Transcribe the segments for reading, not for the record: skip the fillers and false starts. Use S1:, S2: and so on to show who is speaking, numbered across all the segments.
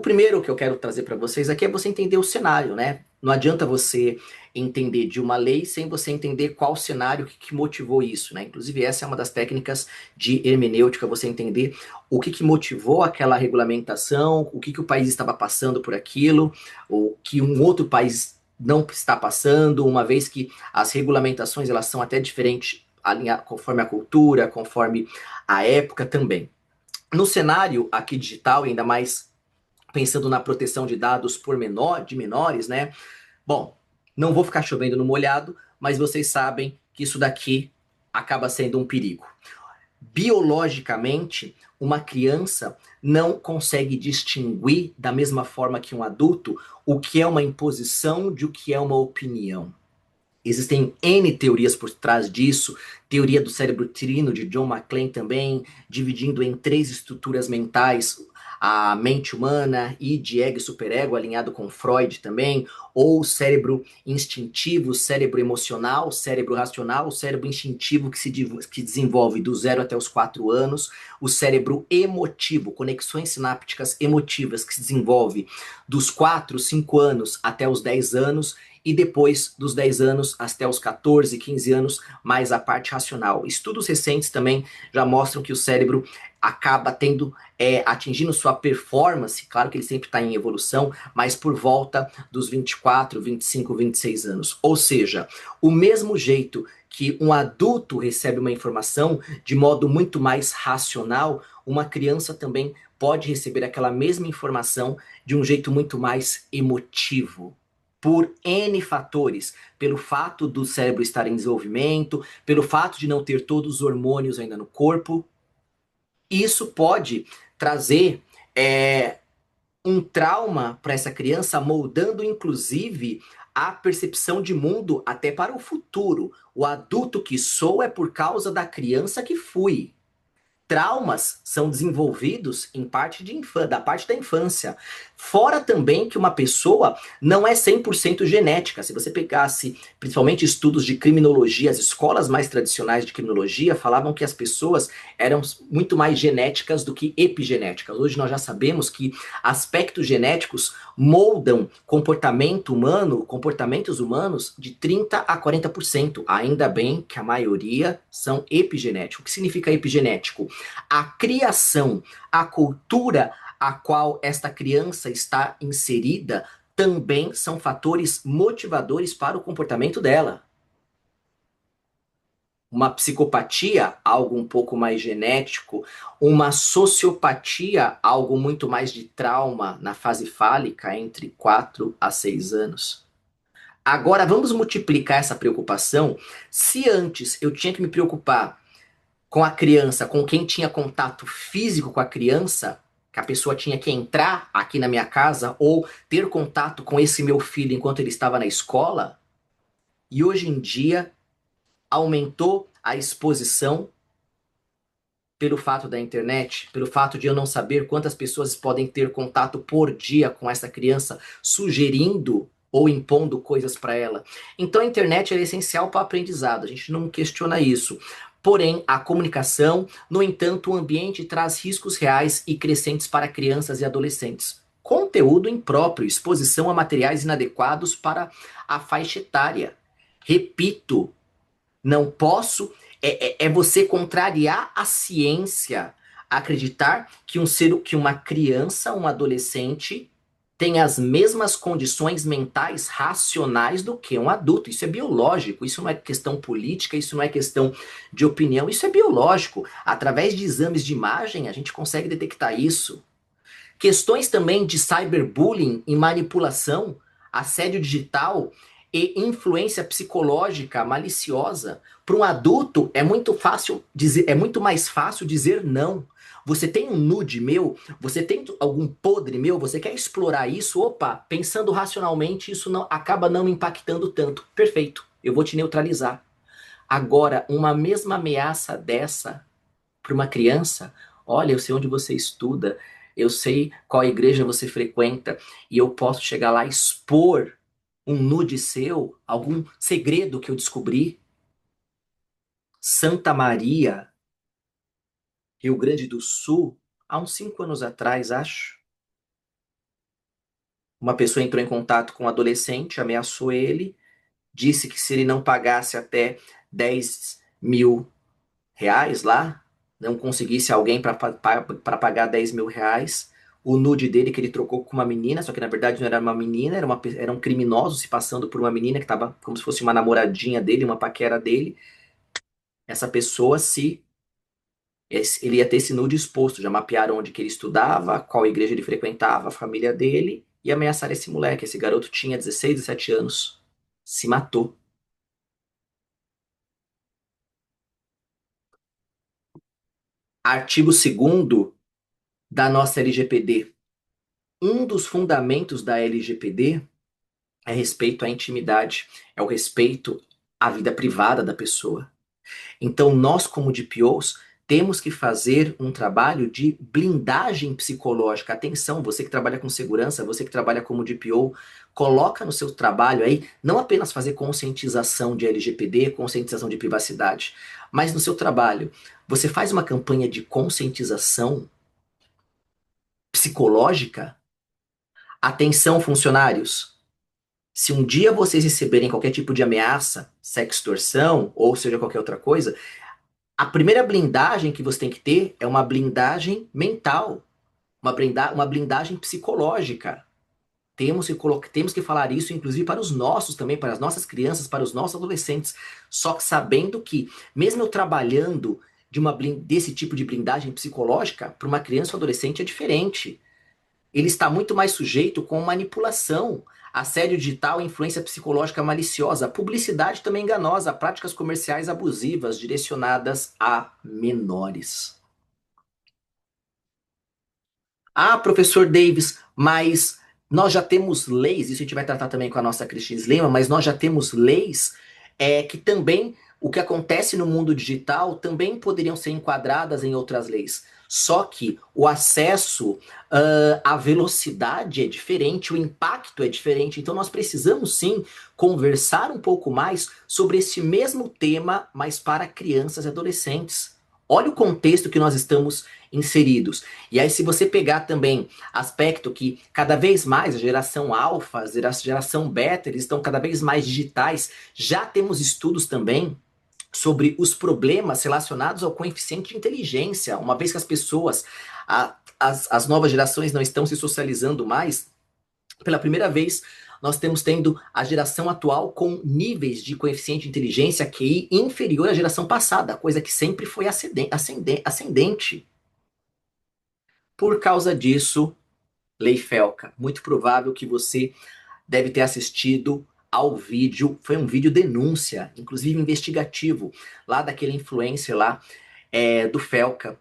S1: primeiro que eu quero trazer para vocês aqui é você entender o cenário, né? Não adianta você entender de uma lei sem você entender qual cenário que motivou isso, né? Inclusive, essa é uma das técnicas de hermenêutica, você entender o que motivou aquela regulamentação, o que o país estava passando por aquilo, ou que um outro país não está passando, uma vez que as regulamentações elas são até diferentes conforme a cultura, conforme a época também. No cenário aqui digital, ainda mais pensando na proteção de dados de menores, né? Bom, não vou ficar chovendo no molhado, mas vocês sabem que isso daqui acaba sendo um perigo. Biologicamente, uma criança não consegue distinguir da mesma forma que um adulto o que é uma imposição de o que é uma opinião. Existem N teorias por trás disso, teoria do cérebro trino de John McClain também, dividindo em três estruturas mentais, a mente humana, id, ego e superego, alinhado com Freud também, ou cérebro instintivo, cérebro emocional, cérebro racional, o cérebro instintivo que desenvolve do 0 até os 4 anos, o cérebro emotivo, conexões sinápticas emotivas que se desenvolve dos 4, 5 anos até os 10 anos, e depois dos 10 anos até os 14, 15 anos, mais a parte racional. Estudos recentes também já mostram que o cérebro acaba atingindo sua performance, claro que ele sempre está em evolução, mas por volta dos 24, 25, 26 anos. Ou seja, o mesmo jeito que um adulto recebe uma informação de modo muito mais racional, uma criança também pode receber aquela mesma informação de um jeito muito mais emotivo por N fatores, pelo fato do cérebro estar em desenvolvimento, pelo fato de não ter todos os hormônios ainda no corpo. Isso pode trazer um trauma para essa criança, moldando inclusive a percepção de mundo até para o futuro. O adulto que sou é por causa da criança que fui. Traumas são desenvolvidos em da parte da infância. Fora também que uma pessoa não é 100% genética. Se você pegasse, principalmente estudos de criminologia, as escolas mais tradicionais de criminologia falavam que as pessoas eram muito mais genéticas do que epigenéticas. Hoje nós já sabemos que aspectos genéticos moldam comportamentos humanos de 30 a 40%. Ainda bem que a maioria são epigenéticos. O que significa epigenético? A criação, a cultura a qual esta criança está inserida também são fatores motivadores para o comportamento dela. Uma psicopatia, algo um pouco mais genético, uma sociopatia, algo muito mais de trauma na fase fálica, entre 4 a 6 anos. Agora vamos multiplicar essa preocupação. Se antes eu tinha que me preocupar com a criança, com quem tinha contato físico com a criança, que a pessoa tinha que entrar aqui na minha casa ou ter contato com esse meu filho enquanto ele estava na escola, e hoje em dia aumentou a exposição pelo fato da internet, pelo fato de eu não saber quantas pessoas podem ter contato por dia com essa criança, sugerindo ou impondo coisas para ela. Então a internet é essencial para o aprendizado, a gente não questiona isso. Porém, a comunicação, no entanto, o ambiente traz riscos reais e crescentes para crianças e adolescentes. Conteúdo impróprio, exposição a materiais inadequados para a faixa etária. Repito, não posso. É você contrariar a ciência, acreditar que uma criança, um adolescente, tem as mesmas condições mentais racionais do que um adulto. Isso é biológico, isso não é questão política, isso não é questão de opinião, isso é biológico. Através de exames de imagem, a gente consegue detectar isso. Questões também de cyberbullying e manipulação, assédio digital e influência psicológica maliciosa. Para um adulto é muito mais fácil dizer não. Você tem um nude meu, você tem algum podre meu, você quer explorar isso? Opa, pensando racionalmente, isso não acaba não impactando tanto. Perfeito, eu vou te neutralizar. Agora, uma mesma ameaça dessa para uma criança, olha, eu sei onde você estuda, eu sei qual igreja você frequenta, e eu posso chegar lá e expor um nude seu, algum segredo que eu descobri. Santa Maria, Rio Grande do Sul, há uns 5 anos atrás, acho. Uma pessoa entrou em contato com um adolescente, ameaçou ele, disse que se ele não pagasse até 10 mil reais lá, não conseguisse alguém para pagar 10 mil reais, o nude dele que ele trocou com uma menina, só que na verdade não era uma menina, era um criminoso se passando por uma menina que estava como se fosse uma namoradinha dele, uma paquera dele. Essa pessoa, se ele ia ter esse nude exposto, já mapearam onde que ele estudava, qual igreja ele frequentava, a família dele, e ameaçaram esse moleque. Esse garoto tinha 16, 17 anos, se matou. Artigo 2º da nossa LGPD. Um dos fundamentos da LGPD é respeito à intimidade, é o respeito à vida privada da pessoa. Então, nós, como DPOs, temos que fazer um trabalho de blindagem psicológica. Atenção, você que trabalha com segurança, você que trabalha como DPO, coloca no seu trabalho aí não apenas fazer conscientização de LGPD, conscientização de privacidade, mas no seu trabalho, você faz uma campanha de conscientização psicológica. Atenção, funcionários. Se um dia vocês receberem qualquer tipo de ameaça, sextorção ou seja qualquer outra coisa, a primeira blindagem que você tem que ter é uma blindagem mental, uma blindagem psicológica. Temos que falar isso, inclusive, para os nossos também, para as nossas crianças, para os nossos adolescentes. Só que sabendo que, mesmo eu trabalhando desse tipo de blindagem psicológica, para uma criança ou adolescente é diferente. Ele está muito mais sujeito com manipulação, assédio digital, influência psicológica maliciosa, publicidade também enganosa, práticas comerciais abusivas direcionadas a menores. Ah, professor Davis, mas nós já temos leis, isso a gente vai tratar também com a nossa Cristina Lima, mas nós já temos leis que também o que acontece no mundo digital também poderiam ser enquadradas em outras leis. Só que o acesso, a velocidade é diferente, o impacto é diferente, então nós precisamos sim conversar um pouco mais sobre esse mesmo tema, mas para crianças e adolescentes. Olha o contexto que nós estamos inseridos. E aí, se você pegar também aspecto que cada vez mais a geração alfa, a geração beta, eles estão cada vez mais digitais, já temos estudos também sobre os problemas relacionados ao coeficiente de inteligência, uma vez que as pessoas, as novas gerações não estão se socializando mais, pela primeira vez nós temos tendo a geração atual com níveis de coeficiente de inteligência QI inferior à geração passada, coisa que sempre foi ascendente. Por causa disso, Lei Felca, muito provável que você deve ter assistido ao vídeo, foi um vídeo denúncia, inclusive investigativo, lá daquele influencer lá do Felca,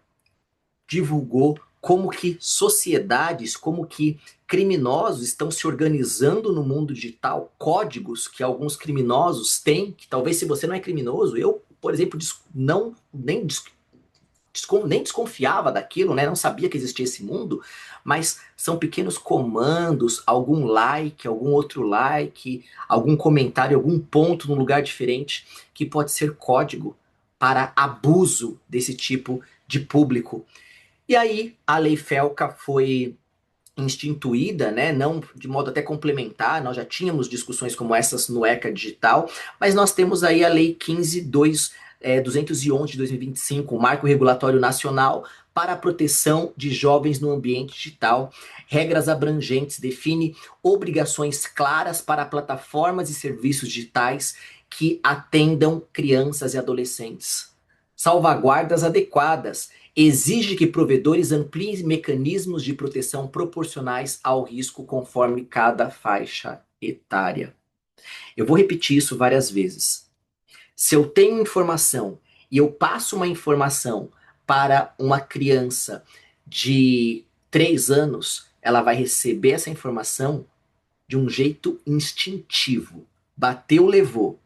S1: divulgou como que sociedades, como que criminosos estão se organizando no mundo digital, códigos que alguns criminosos têm, que talvez se você não é criminoso, eu, por exemplo, não nem desconfiava daquilo, né? Não sabia que existia esse mundo, mas são pequenos comandos, algum like, algum outro like, algum comentário, algum ponto num lugar diferente, que pode ser código para abuso desse tipo de público. E aí a Lei Felca foi instituída, né, não de modo até complementar, nós já tínhamos discussões como essas no ECA Digital, mas nós temos aí a Lei 15.211 de 2025, o Marco Regulatório Nacional para a Proteção de Jovens no Ambiente Digital. Regras abrangentes, define obrigações claras para plataformas e serviços digitais que atendam crianças e adolescentes. Salvaguardas adequadas, exige que provedores ampliem mecanismos de proteção proporcionais ao risco conforme cada faixa etária. Eu vou repetir isso várias vezes. Se eu tenho informação e eu passo uma informação para uma criança de 3 anos, ela vai receber essa informação de um jeito instintivo. Bateu, levou.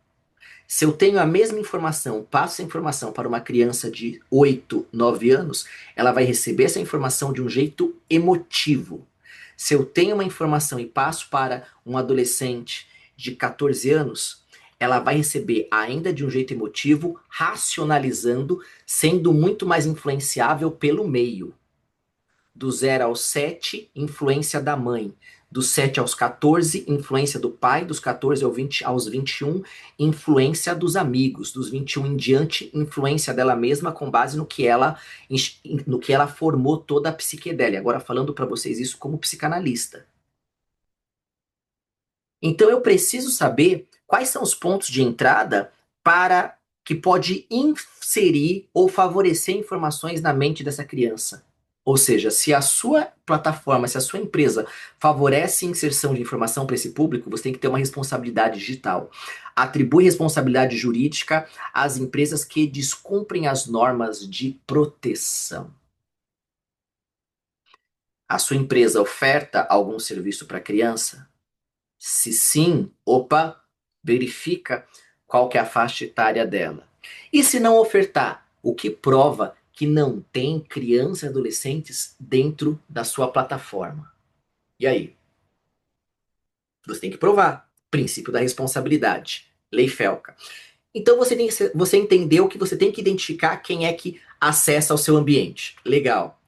S1: Se eu tenho a mesma informação, passo essa informação para uma criança de 8, 9 anos, ela vai receber essa informação de um jeito emotivo. Se eu tenho uma informação e passo para um adolescente de 14 anos, ela vai receber ainda de um jeito emotivo, racionalizando, sendo muito mais influenciável pelo meio. Do 0 aos 7, influência da mãe. Dos 7 aos 14, influência do pai. Dos 14 aos 21, influência dos amigos. Dos 21 em diante, influência dela mesma com base no que ela formou toda a psique dela. E agora falando para vocês isso como psicanalista. Então eu preciso saber quais são os pontos de entrada para que pode inserir ou favorecer informações na mente dessa criança. Ou seja, se a sua plataforma, se a sua empresa favorece a inserção de informação para esse público, você tem que ter uma responsabilidade digital. Atribui responsabilidade jurídica às empresas que descumprem as normas de proteção. A sua empresa oferta algum serviço para criança? Se sim, opa, verifica qual que é a faixa etária dela. E se não ofertar, o que prova que não tem crianças e adolescentes dentro da sua plataforma? E aí? Você tem que provar. Princípio da responsabilidade. Lei Felca. Então você entendeu que você tem que identificar quem é que acessa o seu ambiente. Legal.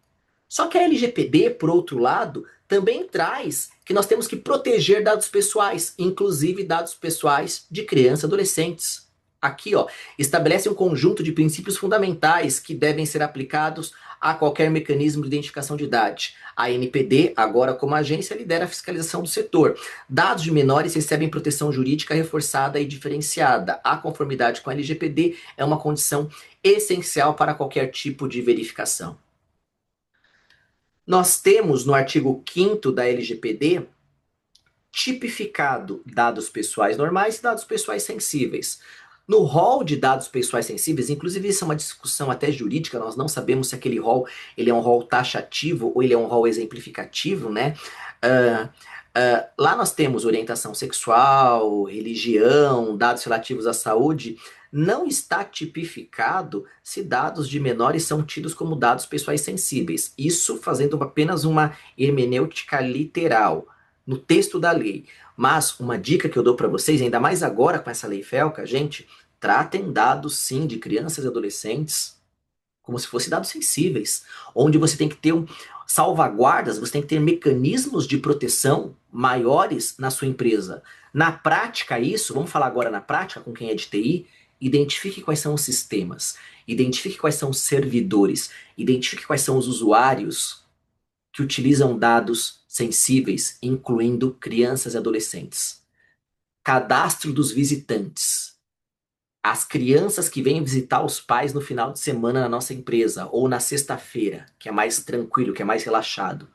S1: Só que a LGPD, por outro lado, também traz que nós temos que proteger dados pessoais, inclusive dados pessoais de crianças e adolescentes. Aqui, ó, estabelece um conjunto de princípios fundamentais que devem ser aplicados a qualquer mecanismo de identificação de idade. A NPD, agora como agência, lidera a fiscalização do setor. Dados de menores recebem proteção jurídica reforçada e diferenciada. A conformidade com a LGPD é uma condição essencial para qualquer tipo de verificação. Nós temos no artigo 5º da LGPD tipificado dados pessoais normais e dados pessoais sensíveis. No rol de dados pessoais sensíveis, inclusive isso é uma discussão até jurídica, nós não sabemos se aquele rol ele é um rol taxativo ou ele é um rol exemplificativo, né? Lá nós temos orientação sexual, religião, dados relativos à saúde. Não está tipificado se dados de menores são tidos como dados pessoais sensíveis. Isso fazendo apenas uma hermenêutica literal no texto da lei. Mas uma dica que eu dou para vocês, ainda mais agora com essa lei Felca, gente, tratem dados sim de crianças e adolescentes como se fossem dados sensíveis, onde você tem que ter salvaguardas, você tem que ter mecanismos de proteção maiores na sua empresa. Na prática, isso, vamos falar agora na prática com quem é de TI, identifique quais são os sistemas, identifique quais são os servidores, identifique quais são os usuários que utilizam dados sensíveis, incluindo crianças e adolescentes. Cadastro dos visitantes. As crianças que vêm visitar os pais no final de semana na nossa empresa, ou na sexta-feira, que é mais tranquilo, que é mais relaxado.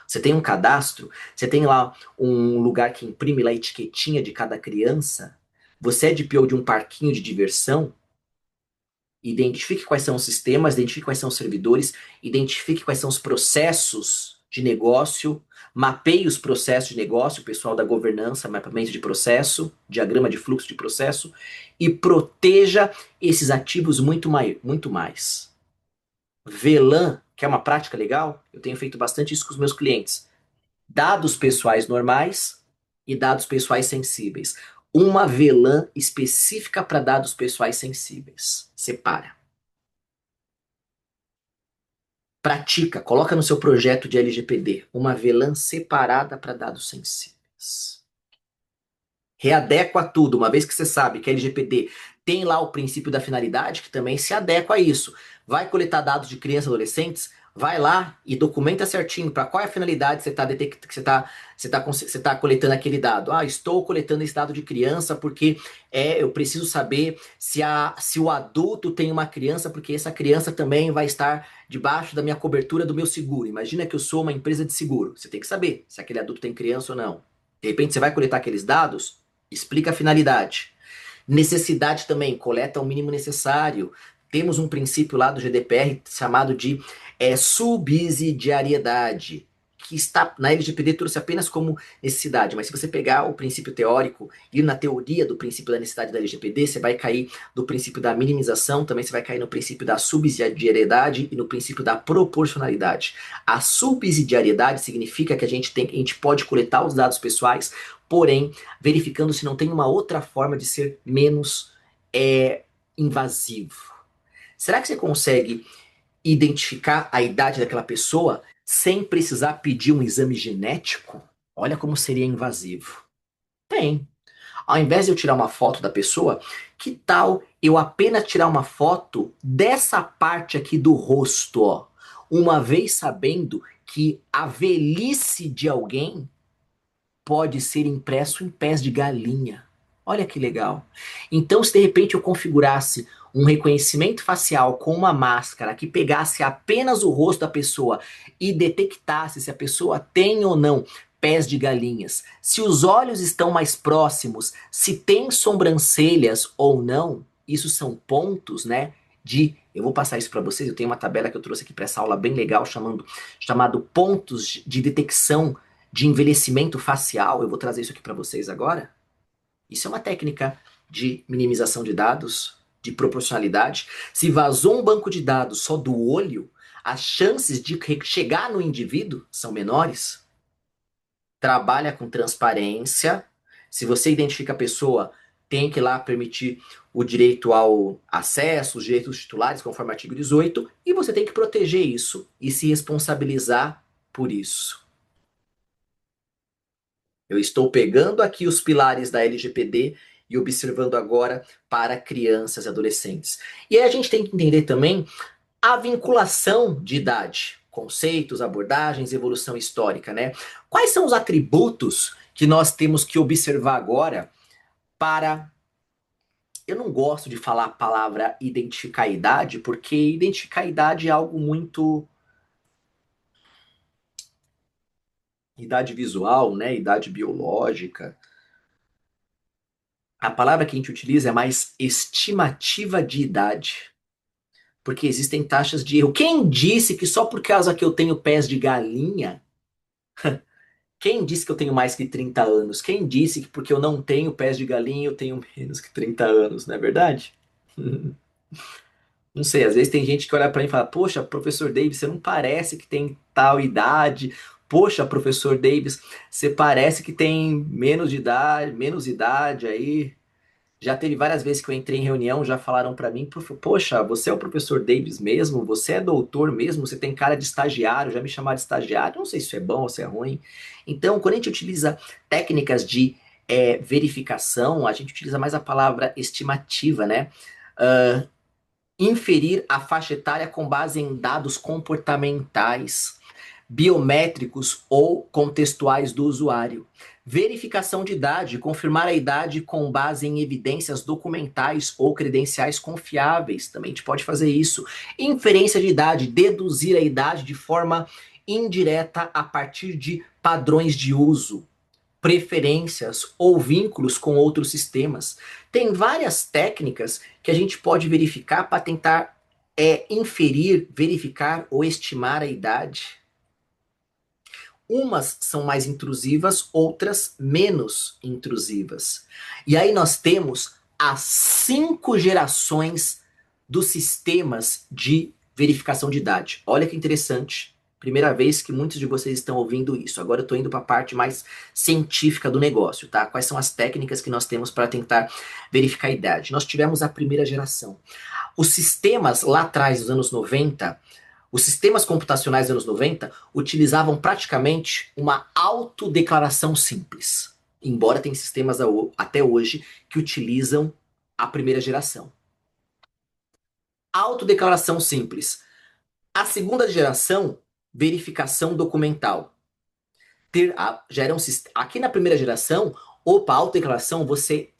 S1: Você tem um cadastro, você tem lá um lugar que imprime lá a etiquetinha de cada criança. Você é DPO de um parquinho de diversão. Identifique quais são os sistemas, identifique quais são os servidores, identifique quais são os processos de negócio, mapeie os processos de negócio, o pessoal da governança, mapeamento de processo, diagrama de fluxo de processo, e proteja esses ativos muito mais. VLAN, que é uma prática legal, eu tenho feito bastante isso com os meus clientes. Dados pessoais normais e dados pessoais sensíveis. Uma VLAN específica para dados pessoais sensíveis. Separa. Pratica, coloca no seu projeto de LGPD uma VLAN separada para dados sensíveis. Readequa tudo, uma vez que você sabe que a LGPD tem lá o princípio da finalidade, que também se adequa a isso. Vai coletar dados de crianças e adolescentes, vai lá e documenta certinho para qual é a finalidade que você está coletando aquele dado. Ah, estou coletando esse dado de criança porque eu preciso saber se o adulto tem uma criança, porque essa criança também vai estar debaixo da minha cobertura do meu seguro. Imagina que eu sou uma empresa de seguro. Você tem que saber se aquele adulto tem criança ou não. De repente você vai coletar aqueles dados, explica a finalidade. Necessidade também, coleta o mínimo necessário. Temos um princípio lá do GDPR chamado de subsidiariedade, que está na LGPD trouxe apenas como necessidade, mas se você pegar o princípio teórico e na teoria do princípio da necessidade da LGPD, você vai cair no princípio da minimização, também você vai cair no princípio da subsidiariedade e no princípio da proporcionalidade. A subsidiariedade significa que a gente pode coletar os dados pessoais, porém, verificando se não tem uma outra forma de ser menos invasivo. Será que você consegue identificar a idade daquela pessoa sem precisar pedir um exame genético? Olha como seria invasivo. Tem. Ao invés de eu tirar uma foto da pessoa, que tal eu apenas tirar uma foto dessa parte aqui do rosto, ó? Uma vez sabendo que a velhice de alguém pode ser impresso em pés de galinha. Olha que legal. Então, se de repente eu configurasse um reconhecimento facial com uma máscara que pegasse apenas o rosto da pessoa e detectasse se a pessoa tem ou não pés de galinhas, se os olhos estão mais próximos, se tem sobrancelhas ou não, isso são pontos, né? Eu vou passar isso para vocês. Eu tenho uma tabela que eu trouxe aqui para essa aula bem legal chamado pontos de detecção de envelhecimento facial. Eu vou trazer isso aqui para vocês agora. Isso é uma técnica de minimização de dados, de proporcionalidade. Se vazou um banco de dados só do olho, as chances de chegar no indivíduo são menores. Trabalha com transparência. Se você identifica a pessoa, tem que ir lá permitir o direito ao acesso, os direitos titulares, conforme o artigo 18, e você tem que proteger isso e se responsabilizar por isso. Eu estou pegando aqui os pilares da LGPD e observando agora para crianças e adolescentes. E aí a gente tem que entender também a vinculação de idade, conceitos, abordagens, evolução histórica, né? Quais são os atributos que nós temos que observar agora para. Eu não gosto de falar a palavra identificar a idade, porque identificar a idade é algo muito. Idade visual, né? Idade biológica. A palavra que a gente utiliza é mais estimativa de idade. Porque existem taxas de erro. Quem disse que só por causa que eu tenho pés de galinha, quem disse que eu tenho mais que 30 anos? Quem disse que porque eu não tenho pés de galinha eu tenho menos que 30 anos, não é verdade? Não sei, às vezes tem gente que olha pra mim e fala: Poxa, professor Davis, você não parece que tem tal idade. Poxa, professor Davis, você parece que tem menos idade aí. Já teve várias vezes que eu entrei em reunião, já falaram pra mim: Poxa, você é o professor Davis mesmo? Você é doutor mesmo? Você tem cara de estagiário? Já me chamaram de estagiário? Não sei se isso é bom ou se é ruim. Então, quando a gente utiliza técnicas de verificação, a gente utiliza mais a palavra estimativa, né? Uh, Inferir a faixa etária com base em dados comportamentais, biométricos ou contextuais do usuário. Verificação de idade, confirmar a idade com base em evidências documentais ou credenciais confiáveis. Também a gente pode fazer isso. Inferência de idade, deduzir a idade de forma indireta a partir de padrões de uso, preferências ou vínculos com outros sistemas. Tem várias técnicas que a gente pode verificar para tentar inferir, verificar ou estimar a idade. Umas são mais intrusivas, outras menos intrusivas. E aí nós temos as 5 gerações dos sistemas de verificação de idade. Olha que interessante. Primeira vez que muitos de vocês estão ouvindo isso. Agora eu estou indo para a parte mais científica do negócio, tá? Quais são as técnicas que nós temos para tentar verificar a idade? Nós tivemos a primeira geração. Os sistemas lá atrás, dos anos 90, os sistemas computacionais dos anos 90 utilizavam praticamente uma autodeclaração simples. Embora tenha sistemas até hoje que utilizam a primeira geração. Autodeclaração simples. A segunda geração, verificação documental. Já era aqui na primeira geração, autodeclaração, você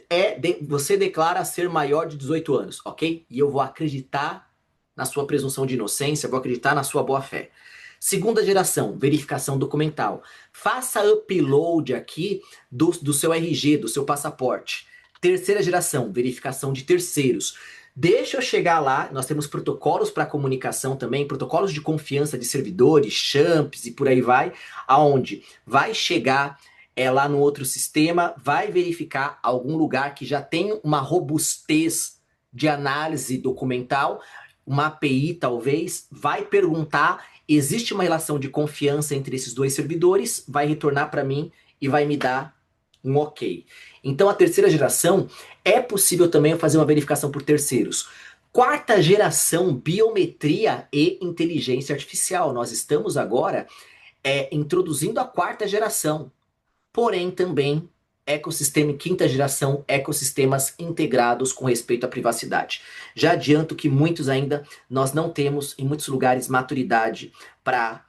S1: declara ser maior de 18 anos, ok? E eu vou acreditar na sua presunção de inocência, vou acreditar na sua boa-fé. Segunda geração, verificação documental. Faça upload aqui do seu RG, do seu passaporte. Terceira geração, verificação de terceiros. Deixa eu chegar lá, nós temos protocolos para comunicação também, protocolos de confiança de servidores, champs e por aí vai, aonde vai chegar lá no outro sistema, vai verificar algum lugar que já tem uma robustez de análise documental, uma API talvez, vai perguntar, existe uma relação de confiança entre esses dois servidores, vai retornar para mim e vai me dar um ok. Então a terceira geração é possível também fazer uma verificação por terceiros. Quarta geração, biometria e inteligência artificial. Nós estamos agora introduzindo a quarta geração, porém também ecossistema em quinta geração, ecossistemas integrados com respeito à privacidade. Já adianto que muitos ainda nós não temos em muitos lugares maturidade para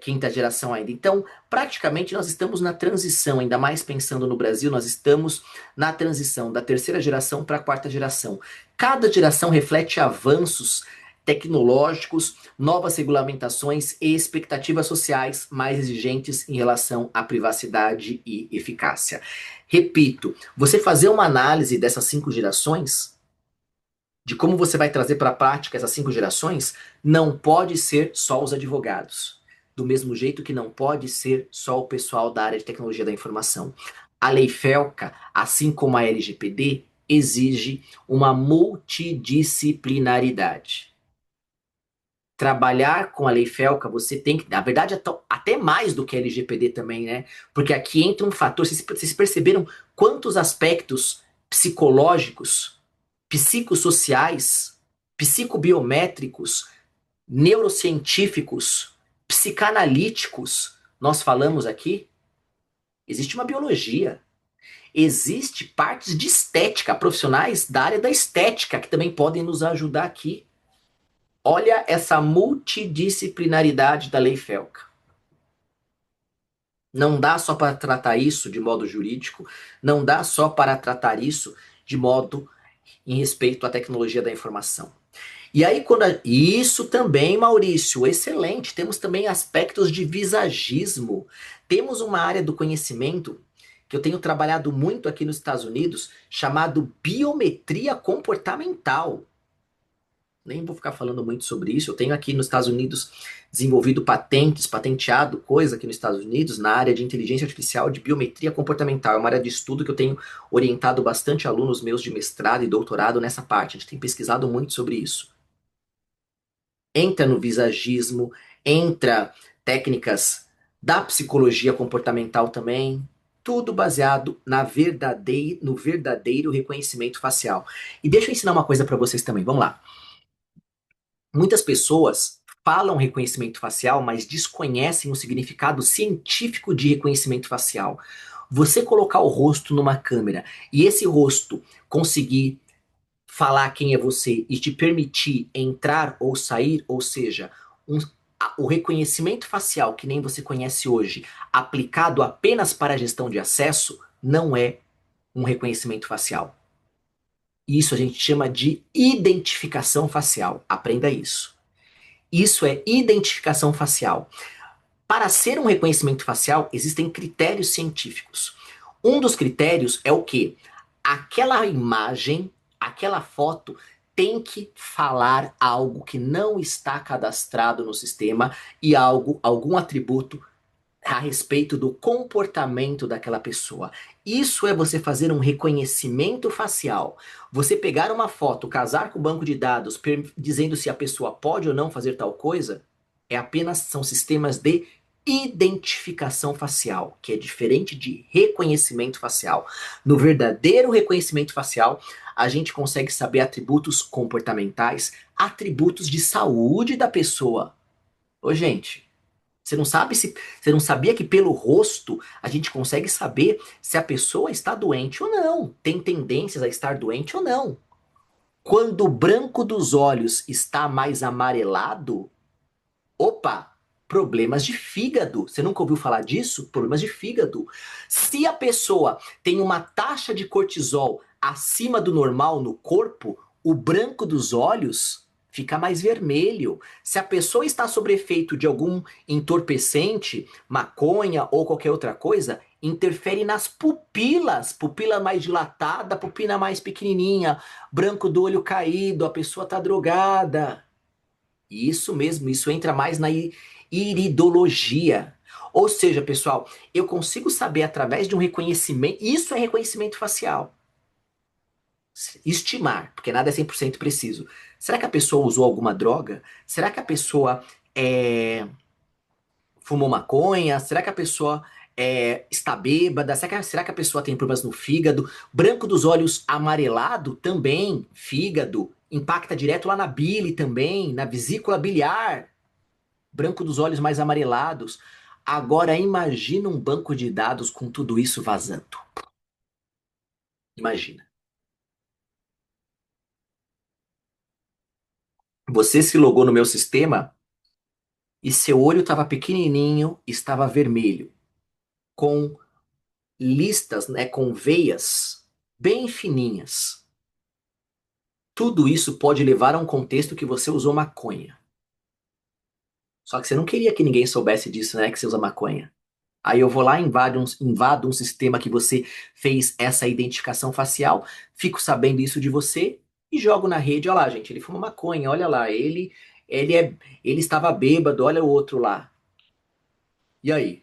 S1: quinta geração ainda. Então, praticamente nós estamos na transição, ainda mais pensando no Brasil, nós estamos na transição da terceira geração para a quarta geração. Cada geração reflete avanços tecnológicos, novas regulamentações e expectativas sociais mais exigentes em relação à privacidade e eficácia. Repito, você fazer uma análise dessas 5 gerações, de como você vai trazer para a prática essas 5 gerações, não pode ser só os advogados. Do mesmo jeito que não pode ser só o pessoal da área de tecnologia da informação. A Lei FELCA, assim como a LGPD, exige uma multidisciplinaridade. Trabalhar com a Lei FELCA, você tem que, na verdade, até mais do que a LGPD também, né? Porque aqui entra um fator, vocês perceberam quantos aspectos psicológicos, psicossociais, psicobiométricos, neurocientíficos, psicanalíticos nós falamos aqui? Existe uma biologia. Existe partes de estética, profissionais da área da estética que também podem nos ajudar aqui. Olha essa multidisciplinaridade da Lei FELCA. Não dá só para tratar isso de modo jurídico, não dá só para tratar isso de modo em respeito à tecnologia da informação. E aí, isso também, Maurício, excelente. Temos também aspectos de visagismo. Temos uma área do conhecimento que eu tenho trabalhado muito aqui nos Estados Unidos, chamado biometria comportamental. Nem vou ficar falando muito sobre isso. Eu tenho aqui nos Estados Unidos desenvolvido patentes, patenteado coisa aqui nos Estados Unidos na área de inteligência artificial de biometria comportamental. É uma área de estudo que eu tenho orientado bastante alunos meus de mestrado e doutorado nessa parte. A gente tem pesquisado muito sobre isso. Entra no visagismo, entra técnicas da psicologia comportamental também, tudo baseado no verdadeiro reconhecimento facial. E deixa eu ensinar uma coisa para vocês também, vamos lá. Muitas pessoas falam reconhecimento facial, mas desconhecem o significado científico de reconhecimento facial. Você colocar o rosto numa câmera e esse rosto conseguir falar quem é você e te permitir entrar ou sair, ou seja, o reconhecimento facial que nem você conhece hoje, aplicado apenas para a gestão de acesso, não é um reconhecimento facial. Isso a gente chama de identificação facial. Aprenda isso. Isso é identificação facial. Para ser um reconhecimento facial, existem critérios científicos. Um dos critérios é o quê? Aquela imagem, aquela foto tem que falar algo que não está cadastrado no sistema e algum atributo a respeito do comportamento daquela pessoa. Isso é você fazer um reconhecimento facial. Você pegar uma foto, casar com o banco de dados, dizendo se a pessoa pode ou não fazer tal coisa, são sistemas de identificação facial, que é diferente de reconhecimento facial. No verdadeiro reconhecimento facial, a gente consegue saber atributos comportamentais, atributos de saúde da pessoa. Ô, gente, você não sabia que pelo rosto a gente consegue saber se a pessoa está doente ou não, tem tendências a estar doente ou não. Quando o branco dos olhos está mais amarelado, opa, problemas de fígado. Você nunca ouviu falar disso? Problemas de fígado. Se a pessoa tem uma taxa de cortisol acima do normal no corpo, o branco dos olhos fica mais vermelho. Se a pessoa está sob efeito de algum entorpecente, maconha ou qualquer outra coisa, interfere nas pupilas, pupila mais dilatada, pupila mais pequenininha, branco do olho caído, a pessoa está drogada. Isso mesmo, isso entra mais na iridologia. Ou seja, pessoal, eu consigo saber através de um reconhecimento, isso é reconhecimento facial. Estimar, porque nada é 100% preciso. Será que a pessoa usou alguma droga? Será que a pessoa fumou maconha? Será que a pessoa está bêbada? Será que a pessoa tem problemas no fígado? Branco dos olhos amarelado também, fígado. Impacta direto lá na bile também, na vesícula biliar, branco dos olhos mais amarelados. Agora imagina um banco de dados com tudo isso vazando. Imagina. Você se logou no meu sistema e seu olho estava pequenininho, estava vermelho, com listas, né, com veias bem fininhas. Tudo isso pode levar a um contexto que você usou maconha. Só que você não queria que ninguém soubesse disso, né, que você usa maconha. Aí eu vou lá, invado um sistema que você fez essa identificação facial, fico sabendo isso de você e jogo na rede. Olha lá, gente, ele fuma maconha, olha lá, ele estava bêbado, olha o outro lá. E aí?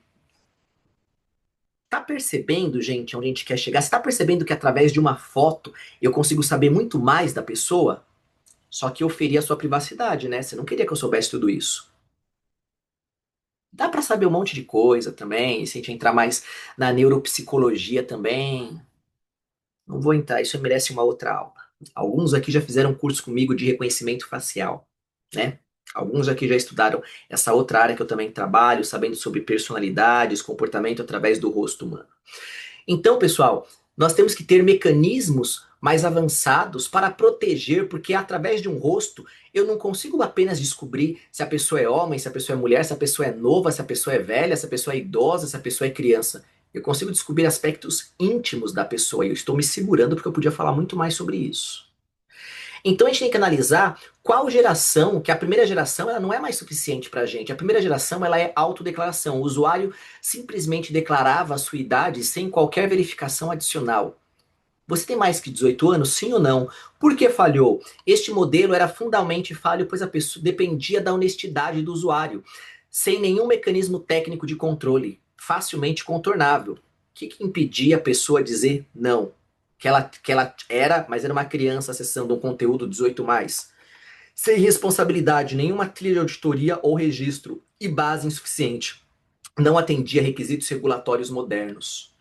S1: Tá percebendo, gente, onde a gente quer chegar? Você tá percebendo que através de uma foto eu consigo saber muito mais da pessoa? Só que eu feri a sua privacidade, né? Você não queria que eu soubesse tudo isso. Dá pra saber um monte de coisa também, se a gente entrar mais na neuropsicologia também. Não vou entrar, isso merece uma outra aula. Alguns aqui já fizeram curso comigo de reconhecimento facial, né? Alguns aqui já estudaram essa outra área que eu também trabalho, sabendo sobre personalidades, comportamento através do rosto humano. Então, pessoal, nós temos que ter mecanismos mais avançados para proteger, porque através de um rosto eu não consigo apenas descobrir se a pessoa é homem, se a pessoa é mulher, se a pessoa é nova, se a pessoa é velha, se a pessoa é idosa, se a pessoa é criança. Eu consigo descobrir aspectos íntimos da pessoa e eu estou me segurando porque eu podia falar muito mais sobre isso. Então a gente tem que analisar qual geração, que a primeira geração ela não é mais suficiente para a gente. A primeira geração ela é autodeclaração. O usuário simplesmente declarava a sua idade sem qualquer verificação adicional. Você tem mais que 18 anos? Sim ou não? Por que falhou? Este modelo era fundamentalmente falho, pois a pessoa dependia da honestidade do usuário, sem nenhum mecanismo técnico de controle, facilmente contornável. O que impedia a pessoa dizer não? Que ela era, mas era uma criança acessando um conteúdo 18 mais. Sem responsabilidade, nenhuma trilha de auditoria ou registro e base insuficiente. Não atendia requisitos regulatórios modernos.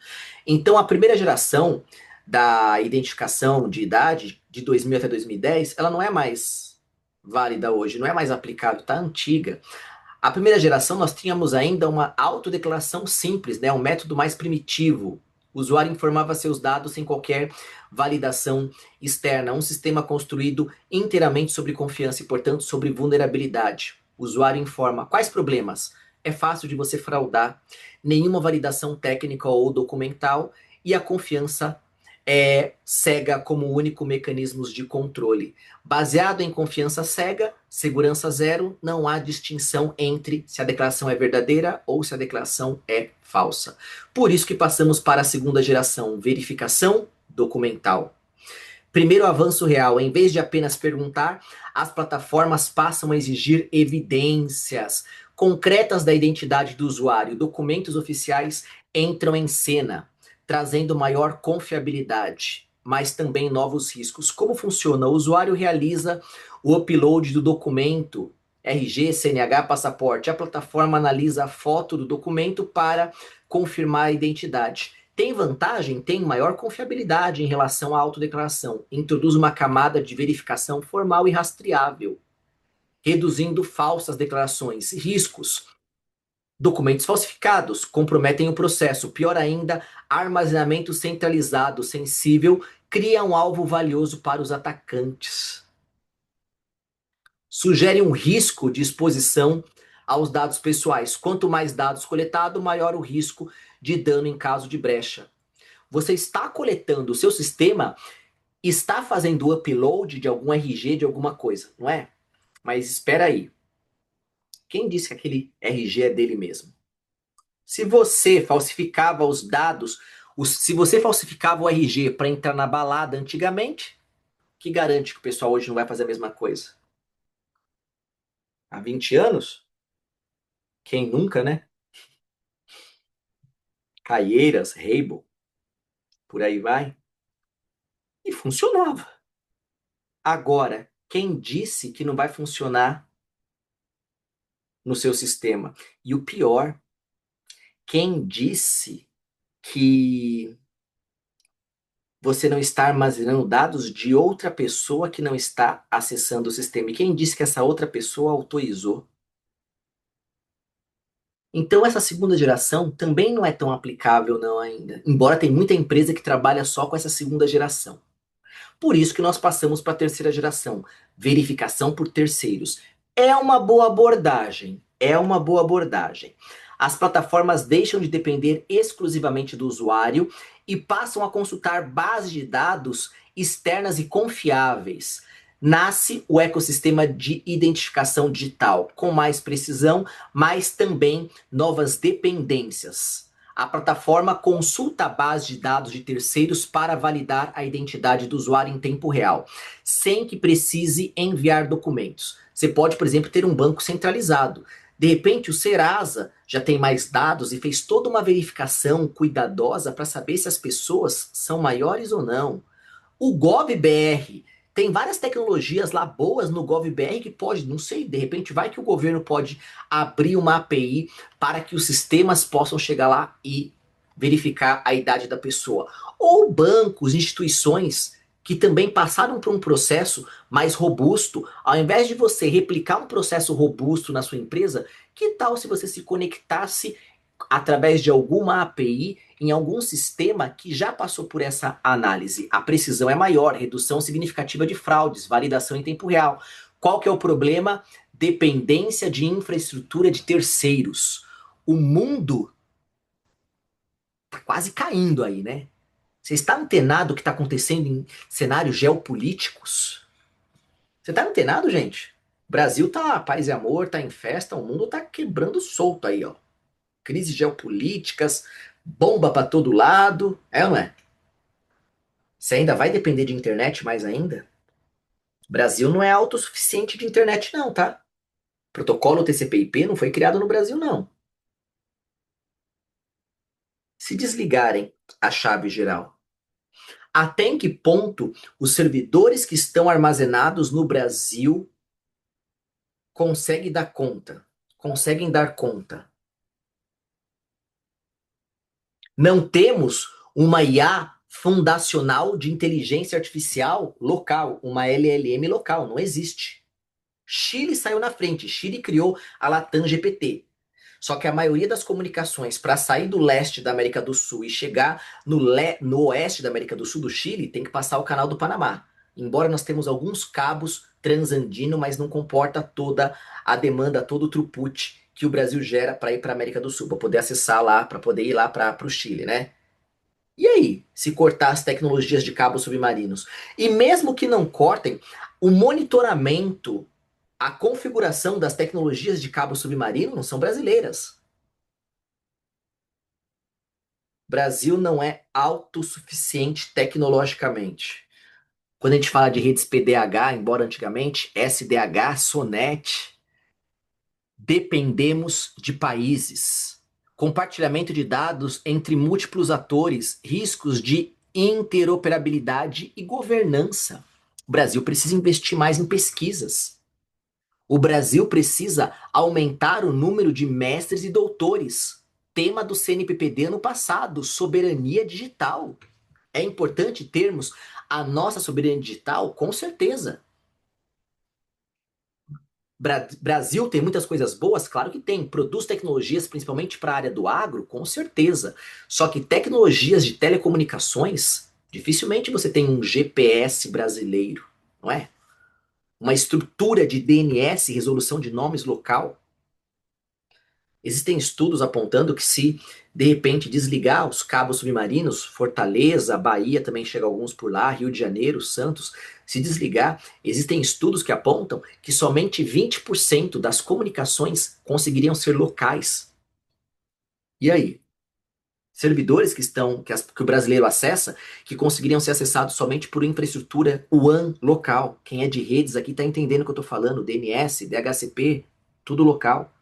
S1: Então, a primeira geração da identificação de idade, de 2000 até 2010, ela não é mais válida hoje, não é mais aplicável, está antiga. A primeira geração nós tínhamos ainda uma autodeclaração simples, né, um método mais primitivo. O usuário informava seus dados sem qualquer validação externa, um sistema construído inteiramente sobre confiança e, portanto, sobre vulnerabilidade. O usuário informa quais problemas. É fácil de você fraudar, nenhuma validação técnica ou documental e a confiança é cega como único mecanismo de controle. Baseado em confiança cega, segurança zero, não há distinção entre se a declaração é verdadeira ou se a declaração é falsa. Por isso que passamos para a segunda geração, verificação documental. Primeiro avanço real, em vez de apenas perguntar, as plataformas passam a exigir evidências concretas da identidade do usuário. Documentos oficiais entram em cena, trazendo maior confiabilidade, mas também novos riscos. Como funciona? O usuário realiza o upload do documento RG, CNH, passaporte. A plataforma analisa a foto do documento para confirmar a identidade. Tem vantagem? Tem maior confiabilidade em relação à autodeclaração. Introduz uma camada de verificação formal e rastreável, reduzindo falsas declarações. Riscos: documentos falsificados comprometem o processo. Pior ainda, armazenamento centralizado sensível cria um alvo valioso para os atacantes. Sugere um risco de exposição aos dados pessoais. Quanto mais dados coletados, maior o risco de dano em caso de brecha. Você está coletando, o seu sistema está fazendo o upload de algum RG de alguma coisa, não é? Mas espera aí. Quem disse que aquele RG é dele mesmo? Se você falsificava os dados, se você falsificava o RG para entrar na balada antigamente, que garante que o pessoal hoje não vai fazer a mesma coisa? Há 20 anos? Quem nunca, né? Caieiras, Reibo, por aí vai. E funcionava. Agora, quem disse que não vai funcionar no seu sistema? E o pior, quem disse que você não está armazenando dados de outra pessoa que não está acessando o sistema. E quem disse que essa outra pessoa autorizou? Então, essa segunda geração também não é tão aplicável não ainda, embora tem muita empresa que trabalha só com essa segunda geração. Por isso que nós passamos para a terceira geração, verificação por terceiros. É uma boa abordagem, é uma boa abordagem. As plataformas deixam de depender exclusivamente do usuário e passam a consultar bases de dados externas e confiáveis. Nasce o ecossistema de identificação digital, com mais precisão, mas também novas dependências. A plataforma consulta a base de dados de terceiros para validar a identidade do usuário em tempo real, sem que precise enviar documentos. Você pode, por exemplo, ter um banco centralizado. De repente, o Serasa já tem mais dados e fez toda uma verificação cuidadosa para saber se as pessoas são maiores ou não. O GovBR tem várias tecnologias lá boas no GovBR que pode, não sei, de repente vai que o governo pode abrir uma API para que os sistemas possam chegar lá e verificar a idade da pessoa. Ou bancos, instituições que também passaram por um processo mais robusto, ao invés de você replicar um processo robusto na sua empresa, que tal se você se conectasse através de alguma API em algum sistema que já passou por essa análise? A precisão é maior, redução significativa de fraudes, validação em tempo real. Qual que é o problema? Dependência de infraestrutura de terceiros. O mundo está quase caindo aí, né? Você está antenado o que está acontecendo em cenários geopolíticos? Você está antenado, gente? O Brasil tá paz e amor, tá em festa, o mundo tá quebrando solto aí, ó. Crises geopolíticas, bomba para todo lado, é ou não é? Você ainda vai depender de internet mais ainda? O Brasil não é autossuficiente de internet não, tá? Protocolo TCP/IP não foi criado no Brasil não. Se desligarem a chave geral, até em que ponto os servidores que estão armazenados no Brasil conseguem dar conta? Conseguem dar conta? Não temos uma IA fundacional de inteligência artificial local, uma LLM local, não existe. Chile saiu na frente, Chile criou a Latam GPT. Só que a maioria das comunicações para sair do leste da América do Sul e chegar no oeste da América do Sul do Chile tem que passar o canal do Panamá. Embora nós temos alguns cabos transandino, mas não comporta toda a demanda, todo o throughput que o Brasil gera para ir para a América do Sul, para poder acessar lá, para poder ir lá para o Chile, né? E aí, se cortar as tecnologias de cabos submarinos? E mesmo que não cortem, o monitoramento, a configuração das tecnologias de cabo submarino não são brasileiras. Brasil não é autossuficiente tecnologicamente. Quando a gente fala de redes PDH, embora antigamente SDH, SONET, dependemos de países. Compartilhamento de dados entre múltiplos atores, riscos de interoperabilidade e governança. O Brasil precisa investir mais em pesquisas. O Brasil precisa aumentar o número de mestres e doutores. Tema do CNPPD ano passado, soberania digital. É importante termos a nossa soberania digital, com certeza. Brasil tem muitas coisas boas? Claro que tem. Produz tecnologias, principalmente para a área do agro? Com certeza. Só que tecnologias de telecomunicações, dificilmente você tem um GPS brasileiro, não é? Uma estrutura de DNS, resolução de nomes local. Existem estudos apontando que se de repente desligar os cabos submarinos, Fortaleza, Bahia também chega alguns por lá, Rio de Janeiro, Santos, se desligar, existem estudos que apontam que somente 20% das comunicações conseguiriam ser locais. E aí? Servidores que estão que o brasileiro acessa, que conseguiriam ser acessados somente por infraestrutura WAN local. Quem é de redes aqui está entendendo o que eu estou falando, DNS, DHCP, tudo local.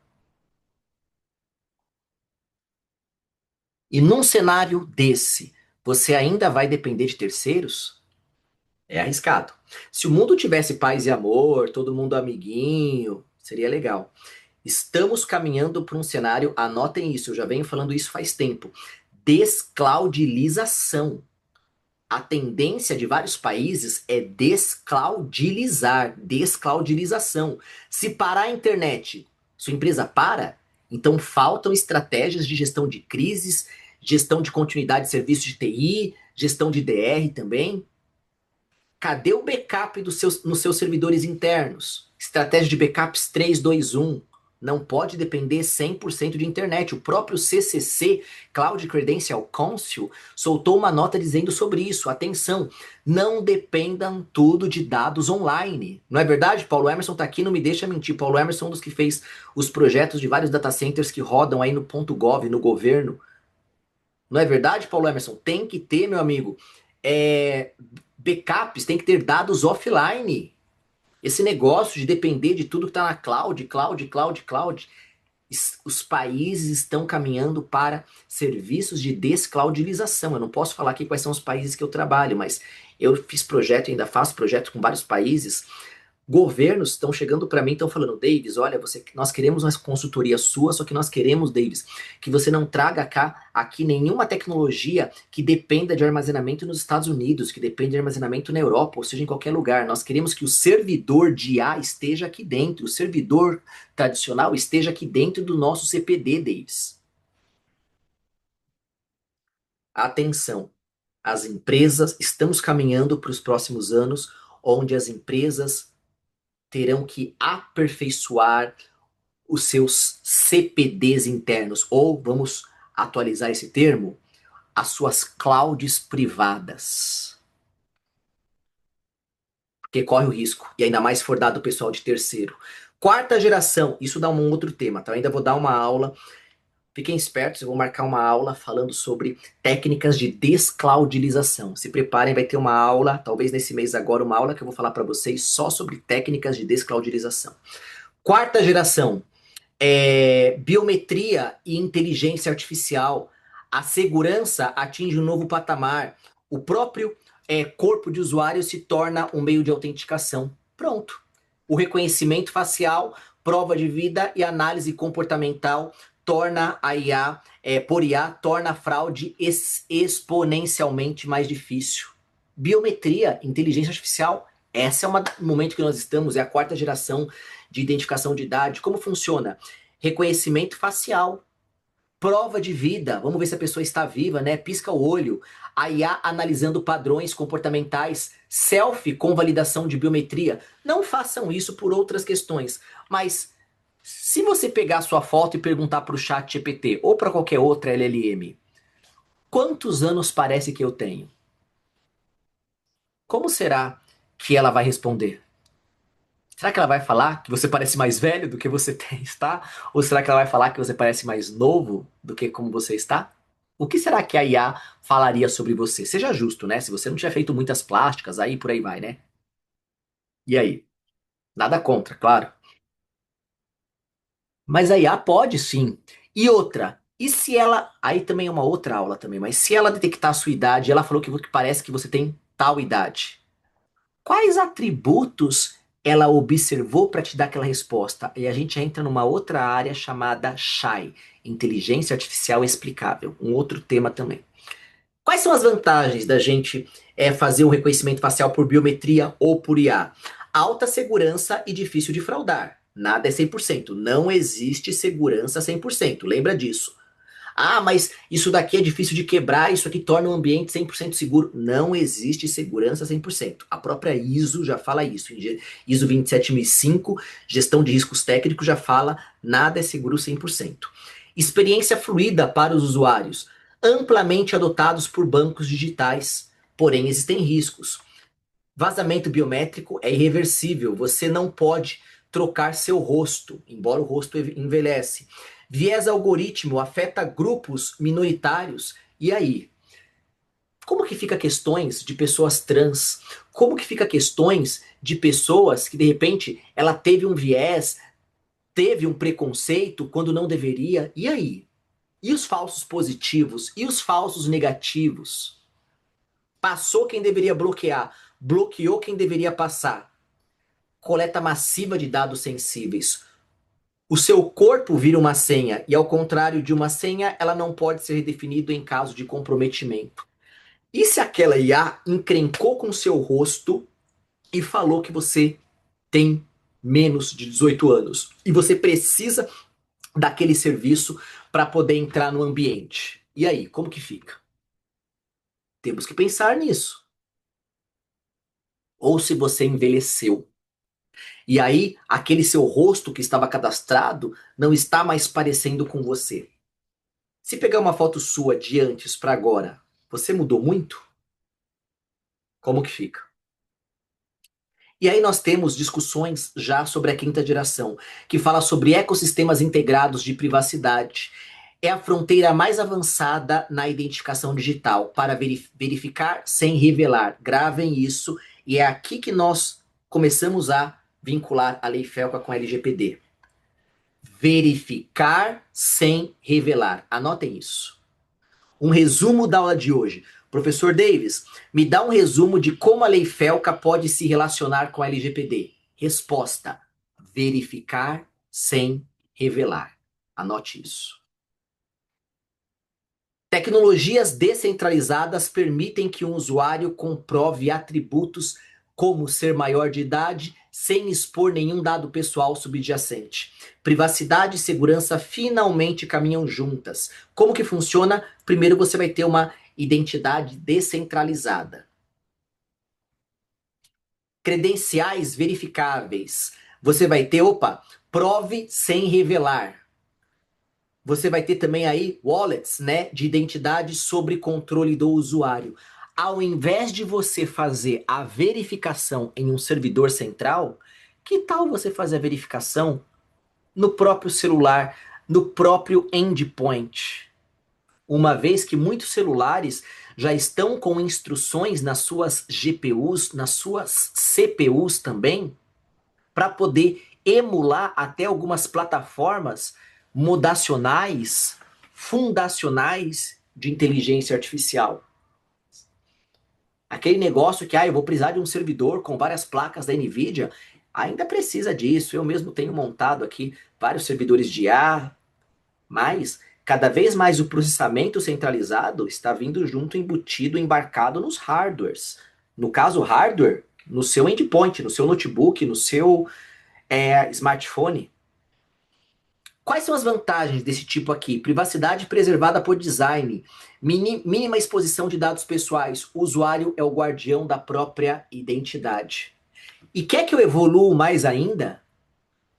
S1: E num cenário desse, você ainda vai depender de terceiros? É arriscado. Se o mundo tivesse paz e amor, todo mundo amiguinho, seria legal. Estamos caminhando para um cenário, anotem isso, eu já venho falando isso faz tempo. Desclaudilização. A tendência de vários países é desclaudilizar, desclaudização. Se parar a internet, sua empresa para? Então faltam estratégias de gestão de crises, gestão de continuidade de serviços de TI, gestão de DR também. Cadê o backup nos seus servidores internos? Estratégia de backups 3-2-1. Não pode depender 100% de internet. O próprio CCC, Cloud Credential Council, soltou uma nota dizendo sobre isso. Atenção, não dependam tudo de dados online. Não é verdade? Paulo Emerson está aqui, não me deixa mentir. Paulo Emerson é um dos que fez os projetos de vários data centers que rodam aí no .gov, no governo. Não é verdade, Paulo Emerson? Tem que ter, meu amigo, é, backups, tem que ter dados offline. Esse negócio de depender de tudo que está na cloud, os países estão caminhando para serviços de descloudização. Eu não posso falar aqui quais são os países que eu trabalho, mas eu fiz projeto, ainda faço projeto com vários países. Governos estão chegando para mim, estão falando, Davis, olha, nós queremos uma consultoria sua, só que nós queremos, Davis, que você não traga aqui nenhuma tecnologia que dependa de armazenamento nos Estados Unidos, que dependa de armazenamento na Europa, ou seja, em qualquer lugar. Nós queremos que o servidor de IA esteja aqui dentro, o servidor tradicional esteja aqui dentro do nosso CPD, Davis. Atenção, as empresas, estamos caminhando para os próximos anos, onde as empresas terão que aperfeiçoar os seus CPDs internos, ou vamos atualizar esse termo, as suas clouds privadas. Porque corre o risco, e ainda mais se for dado o pessoal de terceiro. Quarta geração, isso dá um outro tema, tá? Eu ainda vou dar uma aula. Fiquem espertos, eu vou marcar uma aula falando sobre técnicas de descloudização. Se preparem, vai ter uma aula, talvez nesse mês agora, uma aula que eu vou falar para vocês só sobre técnicas de descloudização. Quarta geração, biometria e inteligência artificial. A segurança atinge um novo patamar. O próprio corpo de usuário se torna um meio de autenticação. Pronto. O reconhecimento facial, prova de vida e análise comportamental torna a IA, por IA, torna a fraude exponencialmente mais difícil. Biometria, inteligência artificial, essa é o momento que nós estamos, é a quarta geração de identificação de idade. Como funciona? Reconhecimento facial, prova de vida, vamos ver se a pessoa está viva, né? Pisca o olho, a IA analisando padrões comportamentais, selfie com validação de biometria. Não façam isso por outras questões, mas se você pegar a sua foto e perguntar para o chat GPT ou para qualquer outra LLM, quantos anos parece que eu tenho? Como será que ela vai responder? Será que ela vai falar que você parece mais velho do que você está? Ou será que ela vai falar que você parece mais novo do que como você está? O que será que a IA falaria sobre você? Seja justo, né? Se você não tiver feito muitas plásticas, aí por aí vai, né? E aí? Nada contra, claro. Mas a IA pode sim. E outra, e se ela. Aí também é uma outra aula também, mas se ela detectar a sua idade, ela falou que parece que você tem tal idade. Quais atributos ela observou para te dar aquela resposta? E a gente entra numa outra área chamada SHAI, Inteligência Artificial Explicável, um outro tema também. Quais são as vantagens da gente fazer um reconhecimento facial por biometria ou por IA? Alta segurança e difícil de fraudar. Nada é 100%. Não existe segurança 100%. Lembra disso. Ah, mas isso daqui é difícil de quebrar, isso aqui torna o ambiente 100% seguro. Não existe segurança 100%. A própria ISO já fala isso. ISO 27005, gestão de riscos técnicos, já fala nada é seguro 100%. Experiência fluida para os usuários, amplamente adotados por bancos digitais, porém existem riscos. Vazamento biométrico é irreversível, você não pode trocar seu rosto, embora o rosto envelhece. Viés algoritmo afeta grupos minoritários. E aí? Como que fica questões de pessoas trans? Como que fica questões de pessoas que de repente ela teve um viés, teve um preconceito quando não deveria? E aí? E os falsos positivos? E os falsos negativos? Passou quem deveria bloquear, bloqueou quem deveria passar. Coleta massiva de dados sensíveis. O seu corpo vira uma senha, e ao contrário de uma senha, ela não pode ser redefinida em caso de comprometimento. E se aquela IA encrencou com seu rosto e falou que você tem menos de 18 anos e você precisa daquele serviço para poder entrar no ambiente? E aí, como que fica? Temos que pensar nisso. Ou se você envelheceu. E aí, aquele seu rosto que estava cadastrado não está mais parecendo com você. Se pegar uma foto sua de antes para agora, você mudou muito? Como que fica? E aí nós temos discussões já sobre a quinta geração, que fala sobre ecossistemas integrados de privacidade. É a fronteira mais avançada na identificação digital para verificar sem revelar. Gravem isso, e é aqui que nós começamos a vincular a Lei Felca com a LGPD. Verificar sem revelar. Anotem isso. Um resumo da aula de hoje. Professor Davis, me dá um resumo de como a Lei Felca pode se relacionar com a LGPD. Resposta: verificar sem revelar. Anote isso. Tecnologias descentralizadas permitem que um usuário comprove atributos como ser maior de idade sem expor nenhum dado pessoal subjacente. Privacidade e segurança finalmente caminham juntas. Como que funciona? Primeiro você vai ter uma identidade descentralizada. Credenciais verificáveis. Você vai ter, prove sem revelar. Você vai ter também aí wallets, né, de identidade sobre controle do usuário. Ao invés de você fazer a verificação em um servidor central, que tal você fazer a verificação no próprio celular, no próprio endpoint? Uma vez que muitos celulares já estão com instruções nas suas GPUs, nas suas CPUs também, para poder emular até algumas plataformas modacionais, fundacionais de inteligência artificial. Aquele negócio que, eu vou precisar de um servidor com várias placas da NVIDIA, ainda precisa disso. Eu mesmo tenho montado aqui vários servidores de IA, mas cada vez mais o processamento centralizado está vindo junto, embutido, embarcado nos hardwares. No caso, hardware, no seu endpoint, no seu notebook, no seu smartphone. Quais são as vantagens desse tipo aqui? Privacidade preservada por design, mínima exposição de dados pessoais, o usuário é o guardião da própria identidade. E quer que eu evolua mais ainda?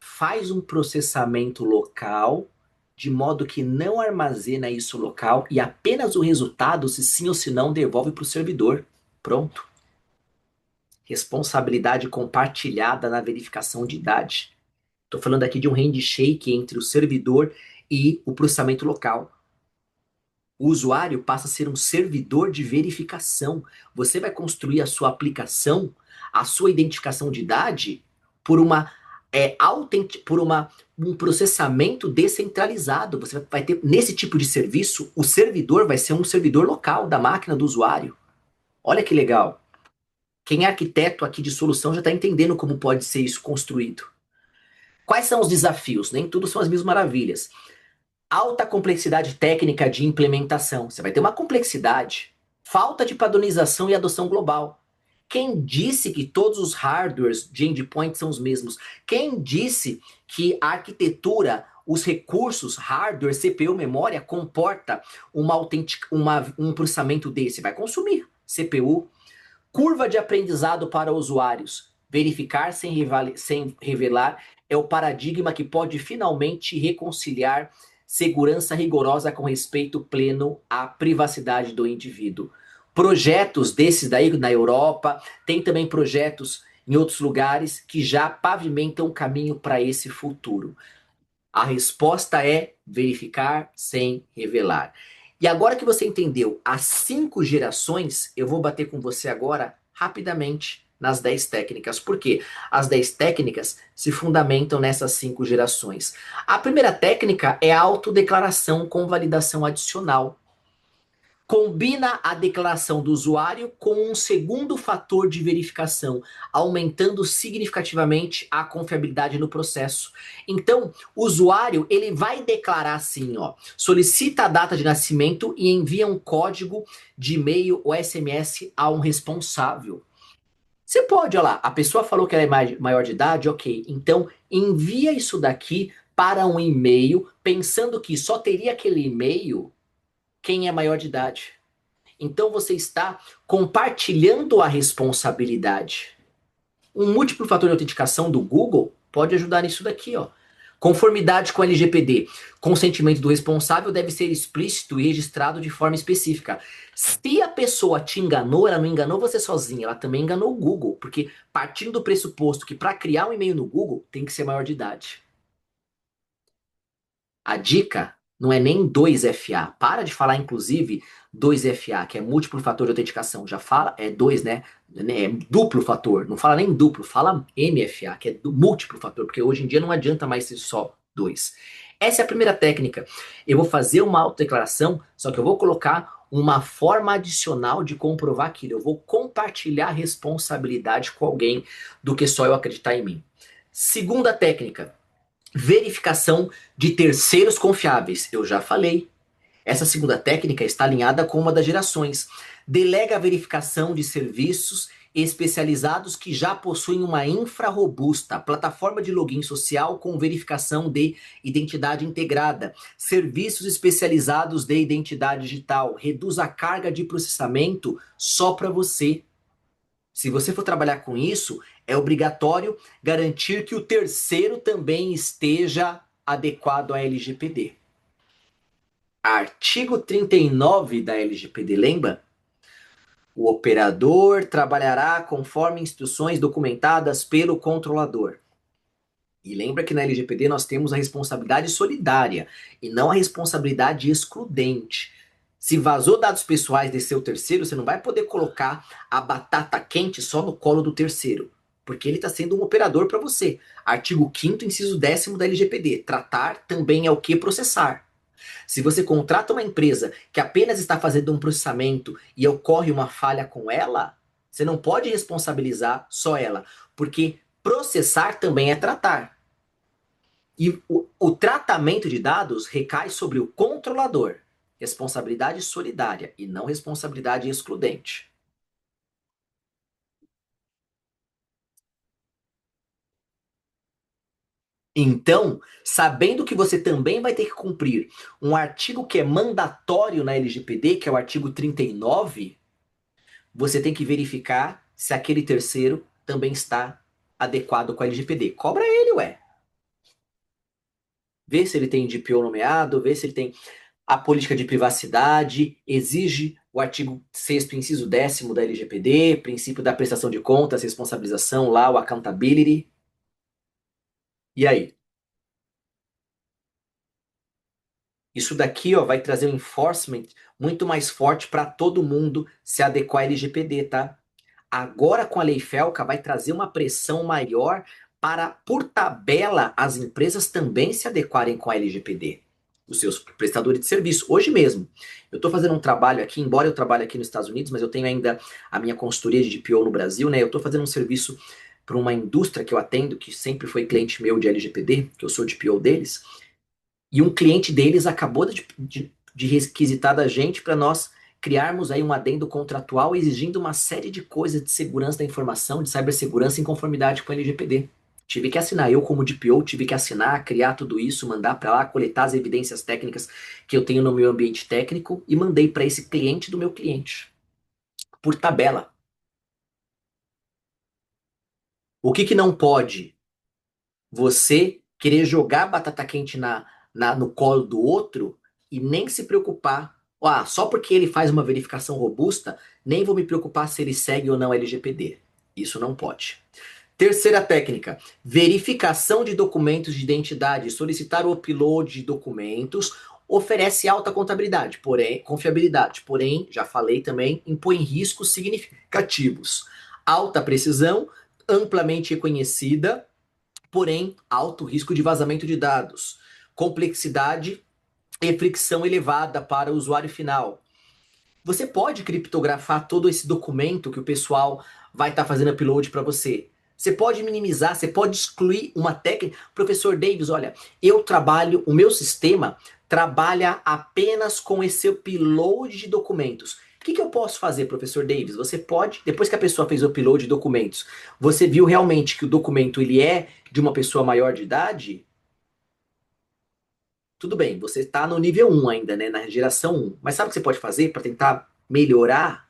S1: Faz um processamento local, de modo que não armazena isso local e apenas o resultado, se sim ou se não, devolve para o servidor. Pronto. Responsabilidade compartilhada na verificação de idade. Estou falando aqui de um handshake entre o servidor e o processamento local. O usuário passa a ser um servidor de verificação. Você vai construir a sua aplicação, a sua identificação de idade, por um processamento descentralizado. Você vai ter, nesse tipo de serviço, o servidor vai ser um servidor local da máquina do usuário. Olha que legal. Quem é arquiteto aqui de solução já está entendendo como pode ser isso construído. Quais são os desafios? Nem tudo são as mil maravilhas. Alta complexidade técnica de implementação. Você vai ter uma complexidade. Falta de padronização e adoção global. Quem disse que todos os hardwares de endpoint são os mesmos? Quem disse que a arquitetura, os recursos, hardware, CPU, memória, comporta um processamento desse? Vai consumir CPU. Curva de aprendizado para usuários. Verificar sem revelar é o paradigma que pode finalmente reconciliar segurança rigorosa com respeito pleno à privacidade do indivíduo. Projetos desses daí na Europa, tem também projetos em outros lugares que já pavimentam o caminho para esse futuro. A resposta é verificar sem revelar. E agora que você entendeu as 5 gerações, eu vou bater com você agora rapidamente nas 10 técnicas. Por quê? As 10 técnicas se fundamentam nessas 5 gerações. A primeira técnica é a autodeclaração com validação adicional. Combina a declaração do usuário com um segundo fator de verificação, aumentando significativamente a confiabilidade no processo. Então, o usuário ele vai declarar assim, ó, solicita a data de nascimento e envia um código de e-mail ou SMS a um responsável. Você pode, olha lá, a pessoa falou que ela é maior de idade, ok. Então, envia isso daqui para um e-mail, pensando que só teria aquele e-mail quem é maior de idade. Então você está compartilhando a responsabilidade. Um múltiplo fator de autenticação do Google pode ajudar nisso daqui, ó. Conformidade com LGPD. Consentimento do responsável deve ser explícito e registrado de forma específica. Se a pessoa te enganou, ela não enganou você sozinha, ela também enganou o Google, porque partindo do pressuposto que para criar um e-mail no Google tem que ser maior de idade. A dica não é nem 2FA. Para de falar, inclusive, 2FA, que é múltiplo fator de autenticação. Já fala, é 2, né? É duplo fator. Não fala nem duplo, fala MFA, que é do múltiplo fator, porque hoje em dia não adianta mais ser só 2. Essa é a primeira técnica. Eu vou fazer uma autodeclaração, só que eu vou colocar uma forma adicional de comprovar aquilo. Eu vou compartilhar a responsabilidade com alguém do que só eu acreditar em mim. Segunda técnica, verificação de terceiros confiáveis. Eu já falei. Essa segunda técnica está alinhada com uma das gerações. Delega a verificação de serviços especializados que já possuem uma infra robusta, plataforma de login social com verificação de identidade integrada, serviços especializados de identidade digital. Reduz a carga de processamento só para você. Se você for trabalhar com isso, é obrigatório garantir que o terceiro também esteja adequado à LGPD. Artigo 39 da LGPD, lembra? O operador trabalhará conforme instruções documentadas pelo controlador. E lembra que na LGPD nós temos a responsabilidade solidária e não a responsabilidade excludente. Se vazou dados pessoais de seu terceiro, você não vai poder colocar a batata quente só no colo do terceiro, porque ele está sendo um operador para você. Artigo 5º, inciso 10º da LGPD. Tratar também é o que processar. Se você contrata uma empresa que apenas está fazendo um processamento e ocorre uma falha com ela, você não pode responsabilizar só ela, porque processar também é tratar. E o tratamento de dados recai sobre o controlador. Responsabilidade solidária e não responsabilidade excludente. Então, sabendo que você também vai ter que cumprir um artigo que é mandatório na LGPD, que é o artigo 39, você tem que verificar se aquele terceiro também está adequado com a LGPD. Cobra ele, ué. Vê se ele tem DPO nomeado, vê se ele tem a política de privacidade, exige o artigo 6º, inciso 10º da LGPD, princípio da prestação de contas, responsabilização lá, o accountability. E aí? Isso daqui, ó, vai trazer um enforcement muito mais forte para todo mundo se adequar à LGPD, tá? Agora com a Lei Felca vai trazer uma pressão maior para, por tabela, as empresas também se adequarem com a LGPD, os seus prestadores de serviço. Hoje mesmo, eu estou fazendo um trabalho aqui, embora eu trabalhe aqui nos Estados Unidos, mas eu tenho ainda a minha consultoria de DPO no Brasil, né? Eu estou fazendo um serviço para uma indústria que eu atendo, que sempre foi cliente meu de LGPD, que eu sou DPO deles, e um cliente deles acabou de requisitar da gente para nós criarmos aí um adendo contratual exigindo uma série de coisas de segurança da informação, de cibersegurança em conformidade com o LGPD. Tive que assinar, eu como DPO, tive que assinar, criar tudo isso, mandar para lá, coletar as evidências técnicas que eu tenho no meu ambiente técnico e mandei para esse cliente do meu cliente, por tabela. O que que não pode? Você querer jogar batata quente no colo do outro e nem se preocupar. Ah, só porque ele faz uma verificação robusta, nem vou me preocupar se ele segue ou não LGPD. Isso não pode. Terceira técnica, verificação de documentos de identidade. Solicitar o upload de documentos oferece alta contabilidade, porém, confiabilidade. Porém, já falei também, impõe riscos significativos. Alta precisão, amplamente reconhecida, porém alto risco de vazamento de dados, complexidade e fricção elevada para o usuário final. Você pode criptografar todo esse documento que o pessoal vai estar fazendo upload para você. Você pode minimizar, você pode excluir uma técnica. Professor Davis, olha, eu trabalho, o meu sistema trabalha apenas com esse upload de documentos. O que eu posso fazer, professor Davis? Você pode, depois que a pessoa fez o upload de documentos, você viu realmente que o documento ele é de uma pessoa maior de idade? Tudo bem, você está no nível um ainda, né, na geração um. Mas sabe o que você pode fazer para tentar melhorar?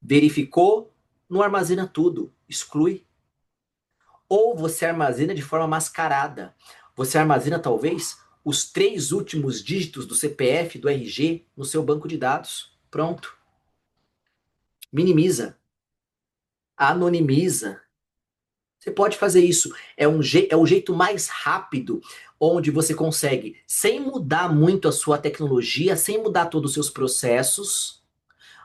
S1: Verificou, não armazena tudo, exclui. Ou você armazena de forma mascarada. Você armazena talvez os três últimos dígitos do CPF, do RG, no seu banco de dados. Pronto. Minimiza, anonimiza. Você pode fazer isso. É o jeito mais rápido, onde você consegue, sem mudar muito a sua tecnologia, sem mudar todos os seus processos,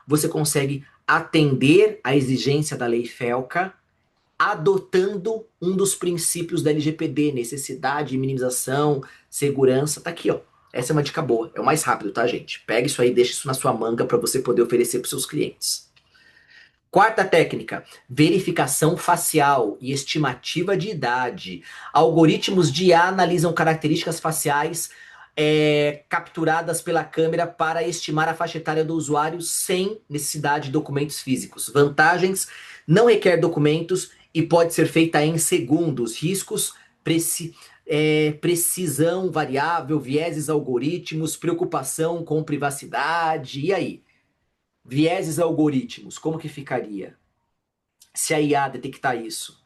S1: você consegue atender à exigência da lei FELCA, adotando um dos princípios da LGPD, necessidade, minimização, segurança. Tá aqui, ó. Essa é uma dica boa. É o mais rápido, tá, gente? Pega isso aí, deixa isso na sua manga para você poder oferecer para seus clientes. Quarta técnica, verificação facial e estimativa de idade. Algoritmos de IA analisam características faciais capturadas pela câmera para estimar a faixa etária do usuário sem necessidade de documentos físicos. Vantagens, não requer documentos e pode ser feita em segundos. Riscos, precisão variável, vieses algoritmos, preocupação com privacidade. E aí? Vieses algoritmos, como que ficaria? Se a IA detectar isso.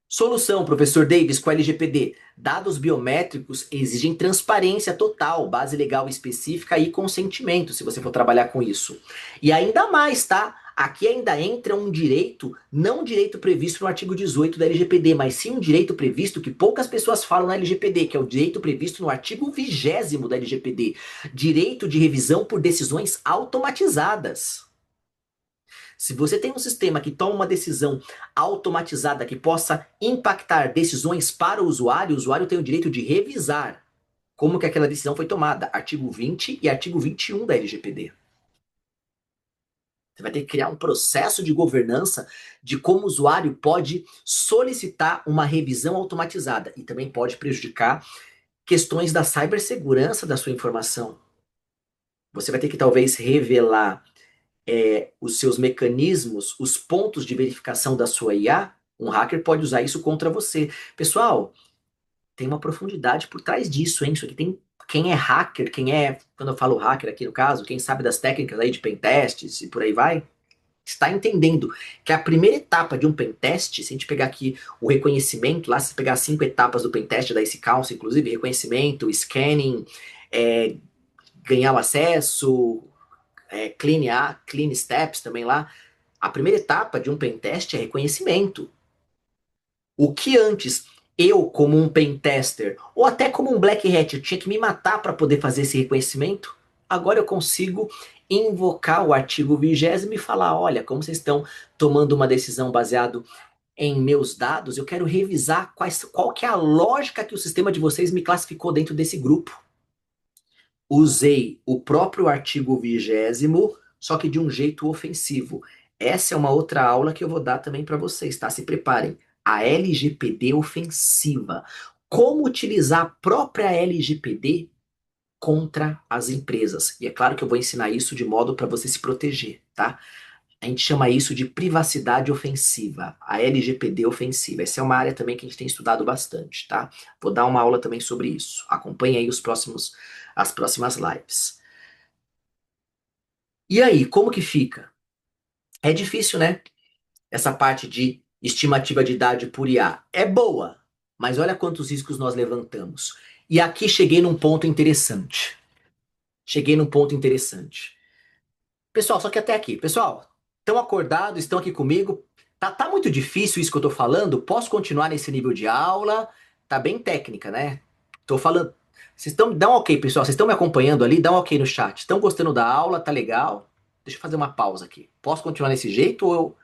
S1: Solução, professor Davis, com a LGPD. Dados biométricos exigem transparência total, base legal específica e consentimento, se você for trabalhar com isso. E ainda mais, tá? Aqui ainda entra um direito, não um direito previsto no artigo 18 da LGPD, mas sim um direito previsto que poucas pessoas falam na LGPD, que é o direito previsto no artigo 20º da LGPD. Direito de revisão por decisões automatizadas. Se você tem um sistema que toma uma decisão automatizada que possa impactar decisões para o usuário tem o direito de revisar como que aquela decisão foi tomada. Artigo 20 e artigo 21 da LGPD. Você vai ter que criar um processo de governança de como o usuário pode solicitar uma revisão automatizada e também pode prejudicar questões da cibersegurança da sua informação. Você vai ter que talvez revelar os seus mecanismos, os pontos de verificação da sua IA, um hacker pode usar isso contra você. Pessoal, tem uma profundidade por trás disso, hein? Isso aqui tem. Quem é hacker, quando eu falo hacker aqui no caso, quem sabe das técnicas aí de pentests e por aí vai, está entendendo que a primeira etapa de um pentest, se a gente pegar aqui o reconhecimento, lá se pegar as 5 etapas do pentest da Ace Council, inclusive reconhecimento, scanning, é, ganhar o acesso, clean steps também lá. A primeira etapa de um pentest é reconhecimento. O que antes eu, como um pentester, ou até como um black hat, eu tinha que me matar para poder fazer esse reconhecimento, agora eu consigo invocar o artigo 20º e falar, olha, como vocês estão tomando uma decisão baseado em meus dados, eu quero revisar qual que é a lógica que o sistema de vocês me classificou dentro desse grupo. Usei o próprio artigo 20º, só que de um jeito ofensivo. Essa é uma outra aula que eu vou dar também para vocês, tá? Se preparem. A LGPD ofensiva. Como utilizar a própria LGPD contra as empresas. E é claro que eu vou ensinar isso de modo para você se proteger, tá? A gente chama isso de privacidade ofensiva, a LGPD ofensiva. Essa é uma área também que a gente tem estudado bastante, tá? Vou dar uma aula também sobre isso. Acompanhe aí as próximas lives. E aí, como que fica? É difícil, né? Essa parte de estimativa de idade por IA. É boa, mas olha quantos riscos nós levantamos. E aqui cheguei num ponto interessante. Cheguei num ponto interessante. Pessoal, só que até aqui. Pessoal, estão acordados? Estão aqui comigo? Tá muito difícil isso que eu tô falando? Posso continuar nesse nível de aula? Tá bem técnica, né? Tô falando. Vocês estão. Dá um ok, pessoal. Vocês estão me acompanhando ali? Dá um ok no chat. Estão gostando da aula? Tá legal? Deixa eu fazer uma pausa aqui. Posso continuar desse jeito ou eu.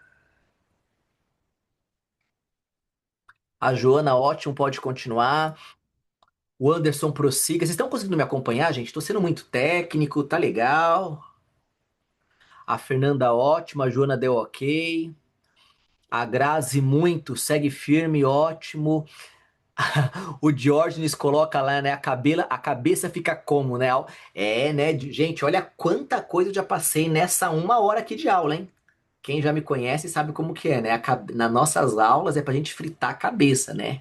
S1: A Joana, ótimo, pode continuar. O Anderson prossiga. Vocês estão conseguindo me acompanhar, gente? Tô sendo muito técnico, tá legal. A Fernanda ótima, a Joana deu ok. A Grazi muito, segue firme, ótimo. O Diógenes coloca lá, né? A cabeça fica como, né? É, né? Gente, olha quanta coisa eu já passei nessa 1 hora aqui de aula, hein? Quem já me conhece sabe como que é, né? Nas nossas aulas é pra gente fritar a cabeça, né?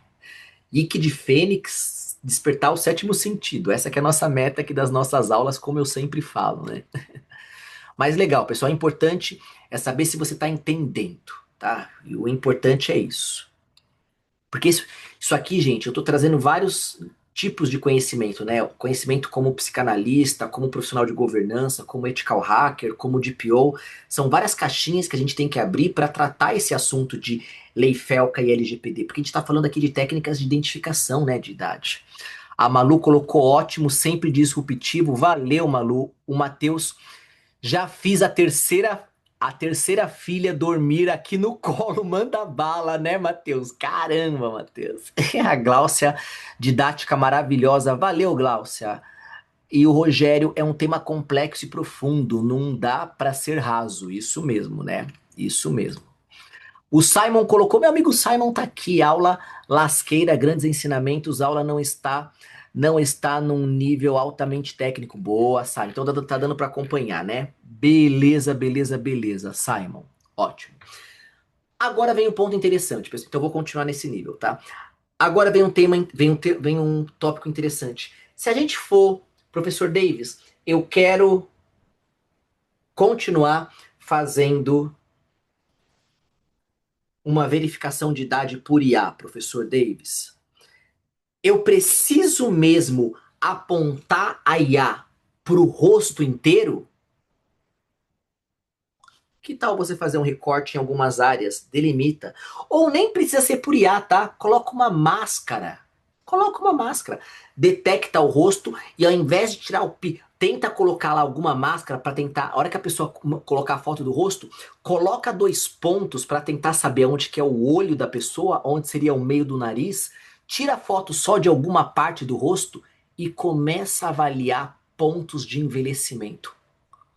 S1: Ike de Fênix, despertar o sétimo sentido. Essa que é a nossa meta aqui das nossas aulas, como eu sempre falo, né? Mas legal, pessoal, o importante é saber se você está entendendo, tá? E o importante é isso. Porque isso aqui, gente, eu estou trazendo vários tipos de conhecimento, né? Conhecimento como psicanalista, como profissional de governança, como ethical hacker, como DPO. São várias caixinhas que a gente tem que abrir para tratar esse assunto de lei FELCA e LGPD. Porque a gente está falando aqui de técnicas de identificação, né, de idade. A Malu colocou ótimo, sempre disruptivo. Valeu, Malu. O Matheus, já fiz a terceira filha dormir aqui no colo. Manda bala, né, Matheus? Caramba, Matheus. A Gláucia, didática maravilhosa. Valeu, Gláucia. E o Rogério, é um tema complexo e profundo. Não dá para ser raso. Isso mesmo, né? Isso mesmo. O Simon colocou, meu amigo Simon tá aqui, aula lasqueira, grandes ensinamentos, aula não está num nível altamente técnico. Boa, Simon. Então tá dando para acompanhar, né? Beleza, beleza, beleza, Simon. Ótimo. Agora vem um ponto interessante, pessoal. Então eu vou continuar nesse nível, tá? Agora vem um tema, vem um tópico interessante. Se a gente for, professor Davis, eu quero continuar fazendo uma verificação de idade por IA, professor Davis. Eu preciso mesmo apontar a IA para o rosto inteiro? Que tal você fazer um recorte em algumas áreas, delimita? Ou nem precisa ser por IA, tá? Coloca uma máscara. Coloca uma máscara. Detecta o rosto e ao invés de tirar tenta colocar lá alguma máscara para tentar, a hora que a pessoa colocar a foto do rosto, coloca 2 pontos para tentar saber onde que é o olho da pessoa, onde seria o meio do nariz, tira a foto só de alguma parte do rosto e começa a avaliar pontos de envelhecimento.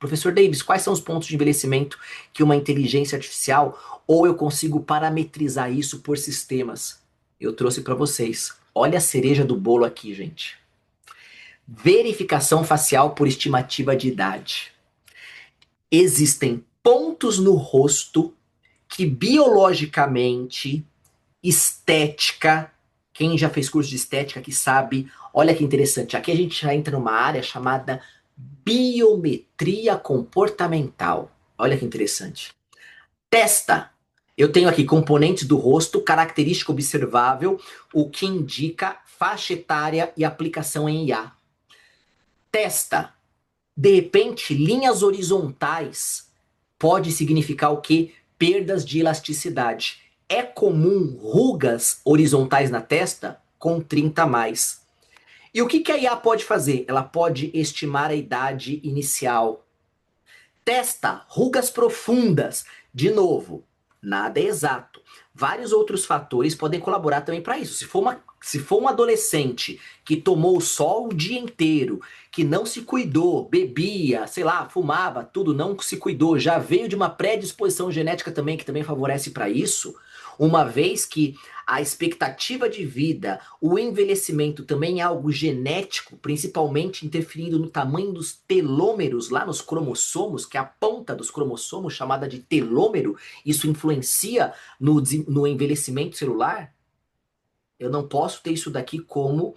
S1: Professor Davis, quais são os pontos de envelhecimento que uma inteligência artificial ou eu consigo parametrizar isso por sistemas? Eu trouxe para vocês. Olha a cereja do bolo aqui, gente. Verificação facial por estimativa de idade. Existem pontos no rosto que biologicamente, estética, quem já fez curso de estética que sabe, olha que interessante. Aqui a gente já entra numa área chamada biometria comportamental. Olha que interessante. Testa. Eu tenho aqui componentes do rosto, característica observável, o que indica faixa etária e aplicação em IA. Testa. De repente, linhas horizontais pode significar o quê? Perdas de elasticidade. É comum rugas horizontais na testa com 30 a mais. E o que a IA pode fazer? Ela pode estimar a idade inicial. Testa rugas profundas. De novo, nada é exato. Vários outros fatores podem colaborar também para isso. Se for um adolescente que tomou o sol o dia inteiro, que não se cuidou, bebia, sei lá, fumava, tudo, não se cuidou, já veio de uma predisposição genética também, que também favorece para isso, uma vez que a expectativa de vida, o envelhecimento também é algo genético, principalmente interferindo no tamanho dos telômeros lá nos cromossomos, que é a ponta dos cromossomos, chamada de telômero, isso influencia no envelhecimento celular. Eu não posso ter isso daqui como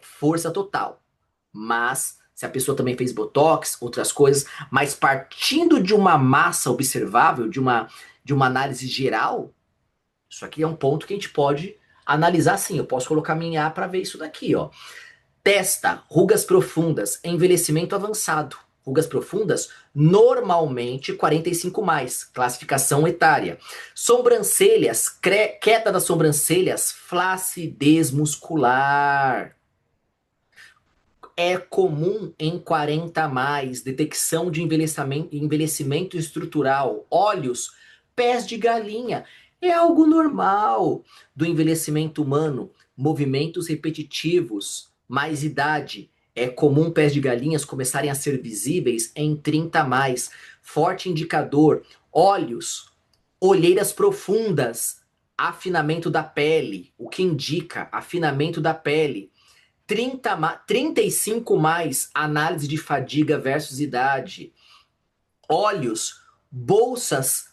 S1: força total. Mas se a pessoa também fez botox, outras coisas, mas partindo de uma massa observável, de uma análise geral, isso aqui é um ponto que a gente pode analisar sim. Eu posso colocar minha A para ver isso daqui, ó. Testa, rugas profundas, envelhecimento avançado. Rugas profundas, normalmente 45 mais, classificação etária. Sobrancelhas, queda das sobrancelhas, flacidez muscular. É comum em 40 a mais, detecção de envelhecimento estrutural. Olhos, pés de galinha. É algo normal do envelhecimento humano. Movimentos repetitivos, mais idade. É comum pés de galinhas começarem a ser visíveis em 30 a mais. forte indicador. Olhos, olheiras profundas, afinamento da pele, o que indica afinamento da pele. 35 mais, análise de fadiga versus idade. Olhos, bolsas,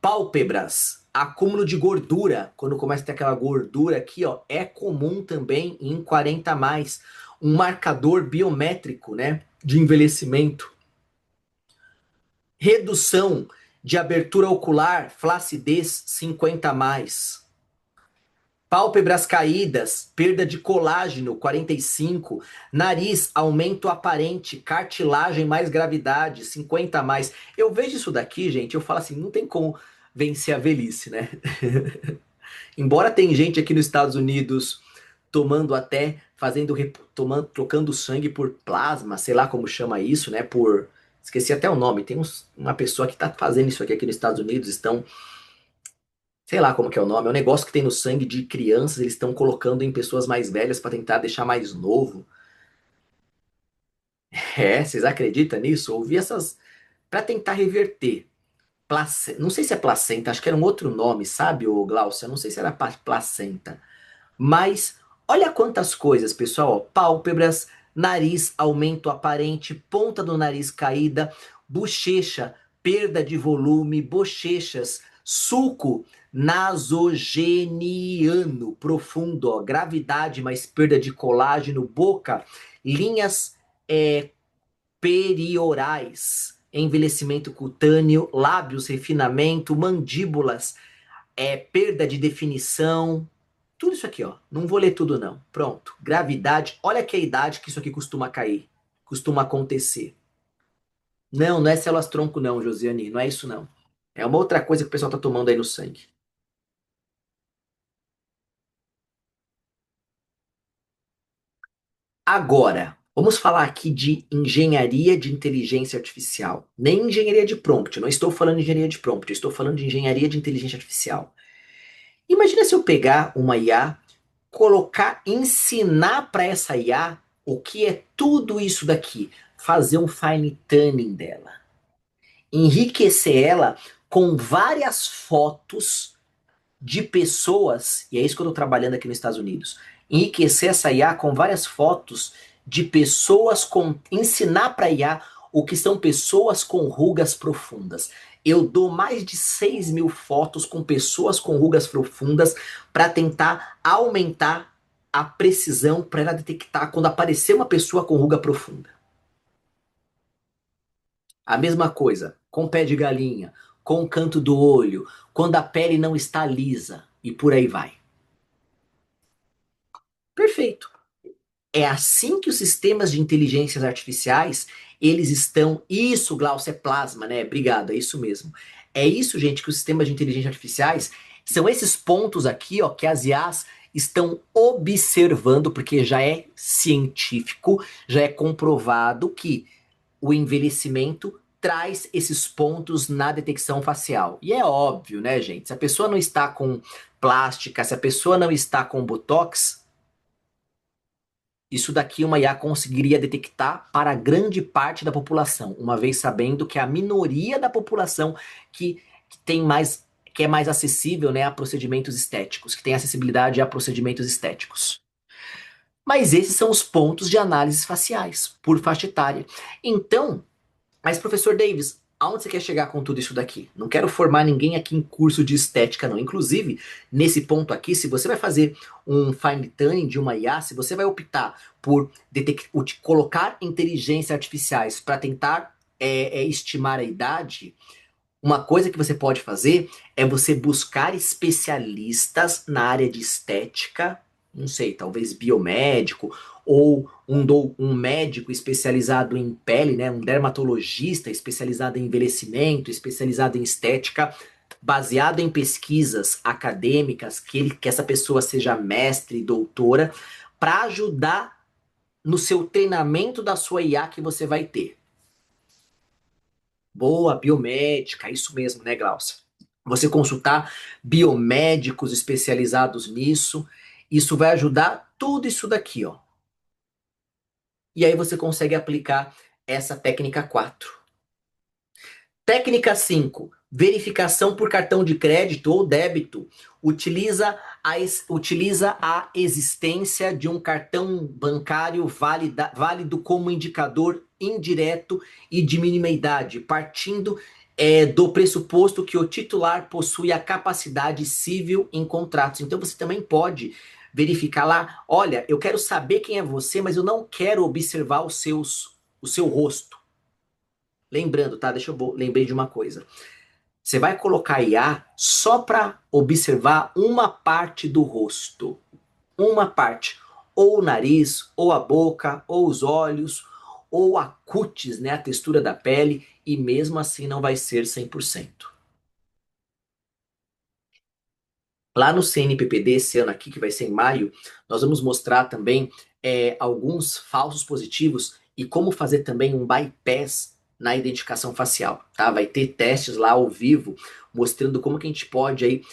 S1: pálpebras, acúmulo de gordura. Quando começa a ter aquela gordura aqui, ó, é comum também em 40 mais. Um marcador biométrico, né, de envelhecimento. Redução de abertura ocular, flacidez 50 mais. Pálpebras caídas, perda de colágeno 45, nariz, aumento aparente, cartilagem mais gravidade 50 mais. Eu vejo isso daqui, gente, eu falo assim, não tem como vencer a velhice, né? Embora tem gente aqui nos Estados Unidos tomando até, tomando, trocando sangue por plasma, sei lá como chama isso, né? Por, esqueci até o nome. Tem uma pessoa que tá fazendo isso aqui nos Estados Unidos, estão, sei lá como que é o nome, é um negócio que tem no sangue de crianças, eles estão colocando em pessoas mais velhas para tentar deixar mais novo. É, vocês acreditam nisso? Eu ouvi essas para tentar reverter. Não sei se é placenta, acho que era um outro nome, sabe, o Glaucio? Eu não sei se era placenta. Mas olha quantas coisas, pessoal. Ó, pálpebras, nariz, aumento aparente, ponta do nariz caída, bochecha, perda de volume, bochechas, sulco nasogeniano profundo, ó, gravidade, mais perda de colágeno, boca, linhas periorais, envelhecimento cutâneo, lábios, refinamento, mandíbulas, perda de definição, tudo isso aqui, ó. Não vou ler tudo, não. Pronto. Gravidade. Olha que a idade que isso aqui costuma cair. Costuma acontecer. Não, não é células tronco, não, Josiane. Não é isso, não. É uma outra coisa que o pessoal tá tomando aí no sangue. Agora, vamos falar aqui de engenharia de inteligência artificial. Nem engenharia de prompt. Eu não estou falando de engenharia de prompt. Eu estou falando de engenharia de inteligência artificial. Imagina se eu pegar uma IA, colocar, ensinar para essa IA o que é tudo isso daqui, fazer um fine tuning dela, enriquecer ela com várias fotos de pessoas, e é isso que eu estou trabalhando aqui nos Estados Unidos, enriquecer essa IA com várias fotos de pessoas com, ensinar para a IA o que são pessoas com rugas profundas. Eu dou mais de 6.000 fotos com pessoas com rugas profundas para tentar aumentar a precisão para ela detectar quando aparecer uma pessoa com ruga profunda. A mesma coisa com pé de galinha, com o canto do olho, quando a pele não está lisa e por aí vai. Perfeito. É assim que os sistemas de inteligências artificiais, eles estão. Isso, Glaucio, é plasma, né? Obrigado, é isso mesmo. É isso, gente, que os sistemas de inteligência artificiais são esses pontos aqui, ó, que as IAs estão observando, porque já é científico, já é comprovado que o envelhecimento traz esses pontos na detecção facial. E é óbvio, né, gente? Se a pessoa não está com plástica, se a pessoa não está com botox, isso daqui uma IA conseguiria detectar para grande parte da população, uma vez sabendo que é a minoria da população que tem mais, que é mais acessível, né, a procedimentos estéticos, que tem acessibilidade a procedimentos estéticos. Mas esses são os pontos de análise faciais, por faixa etária. Então, mas, professor Davis, aonde você quer chegar com tudo isso daqui? Não quero formar ninguém aqui em curso de estética, não. Inclusive, nesse ponto aqui, se você vai fazer um fine tuning de uma IA, se você vai optar por colocar inteligência artificiais para tentar estimar a idade, uma coisa que você pode fazer é você buscar especialistas na área de estética, não sei, talvez biomédico, ou um médico especializado em pele, né, um dermatologista especializado em envelhecimento, especializado em estética, baseado em pesquisas acadêmicas, que essa pessoa seja mestre, doutora, para ajudar no seu treinamento da sua IA que você vai ter. Boa, biomédica, isso mesmo, né, Glaucia? Você consultar biomédicos especializados nisso, isso vai ajudar tudo isso daqui, ó. E aí você consegue aplicar essa técnica 4. Técnica 5: verificação por cartão de crédito ou débito. Utiliza a existência de um cartão bancário válido como indicador indireto e de mínima idade, partindo do pressuposto que o titular possui a capacidade civil em contratos. Então você também pode verificar lá, olha, eu quero saber quem é você, mas eu não quero observar o seu rosto. Lembrando, tá? Lembrei de uma coisa. Você vai colocar IA só para observar uma parte do rosto. Uma parte. Ou o nariz, ou a boca, ou os olhos, ou a cutis, né? A textura da pele. E mesmo assim não vai ser 100%. Lá no CNPPD, esse ano aqui, que vai ser em maio, nós vamos mostrar também alguns falsos positivos e como fazer também um bypass na identificação facial, tá? Vai ter testes lá ao vivo mostrando como que a gente pode aí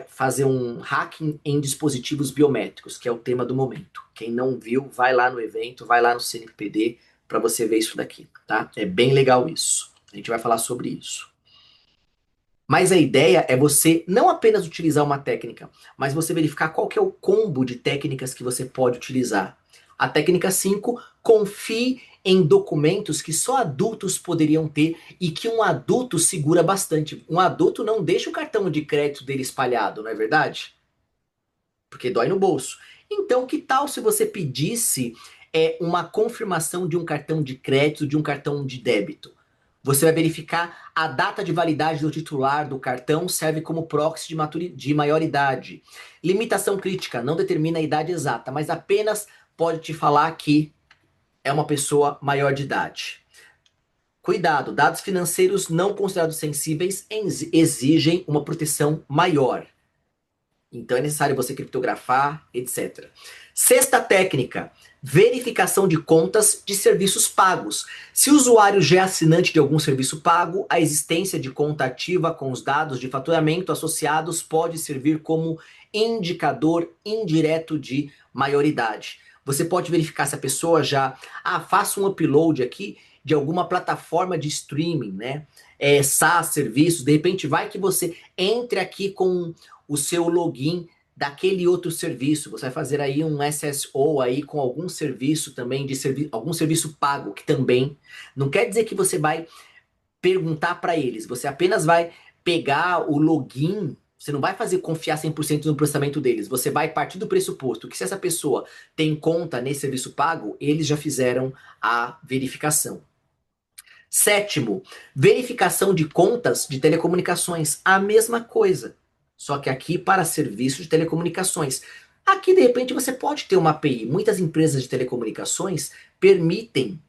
S1: fazer um hacking em dispositivos biométricos, que é o tema do momento. Quem não viu, vai lá no evento, vai lá no CNPD para você ver isso daqui, tá? É bem legal isso. A gente vai falar sobre isso. Mas a ideia é você não apenas utilizar uma técnica, mas você verificar qual que é o combo de técnicas que você pode utilizar. A técnica 5: confie em documentos que só adultos poderiam ter e que um adulto segura bastante. Um adulto não deixa o cartão de crédito dele espalhado, não é verdade? Porque dói no bolso. Então, que tal se você pedisse uma confirmação de um cartão de crédito, de um cartão de débito? Você vai verificar a data de validade do titular do cartão, serve como proxy de maioridade. Limitação crítica, não determina a idade exata, mas apenas pode te falar que é uma pessoa maior de idade. Cuidado, dados financeiros não considerados sensíveis exigem uma proteção maior. Então é necessário você criptografar, etc. Sexta técnica: verificação de contas de serviços pagos. Se o usuário já é assinante de algum serviço pago, a existência de conta ativa com os dados de faturamento associados pode servir como indicador indireto de maioridade. Você pode verificar se a pessoa já faça um upload aqui de alguma plataforma de streaming, né? SaaS, serviços, de repente vai que você entre aqui com o seu login daquele outro serviço. Você vai fazer aí um SSO aí com algum serviço também algum serviço pago que também não quer dizer que você vai perguntar para eles. Você apenas vai pegar o login. Você não vai fazer confiar 100% no processamento deles. Você vai partir do pressuposto que se essa pessoa tem conta nesse serviço pago, eles já fizeram a verificação. Sétimo, verificação de contas de telecomunicações. A mesma coisa. Só que aqui para serviços de telecomunicações. Aqui, de repente, você pode ter uma API. Muitas empresas de telecomunicações permitem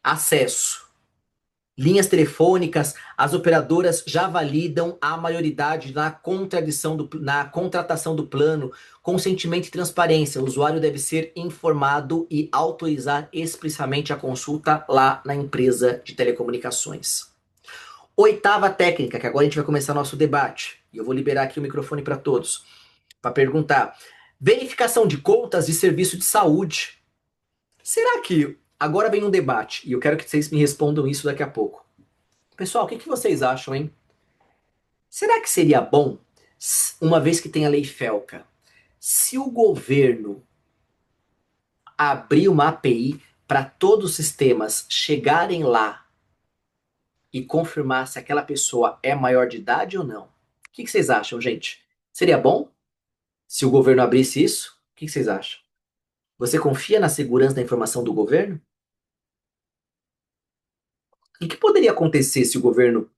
S1: acesso. Linhas telefônicas, as operadoras já validam a maioridade na contratação do plano, consentimento e transparência. O usuário deve ser informado e autorizar explicitamente a consulta lá na empresa de telecomunicações. Oitava técnica, que agora a gente vai começar nosso debate. E eu vou liberar aqui o microfone para todos, para perguntar. Verificação de contas de serviço de saúde. Será que agora vem um debate e eu quero que vocês me respondam isso daqui a pouco. Pessoal, o que vocês acham, hein? Será que seria bom, uma vez que tem a lei Felca, se o governo abrir uma API para todos os sistemas chegarem lá e confirmar se aquela pessoa é maior de idade ou não? O que vocês acham, gente? Seria bom se o governo abrisse isso? O que vocês acham? Você confia na segurança da informação do governo? E o que poderia acontecer se o governo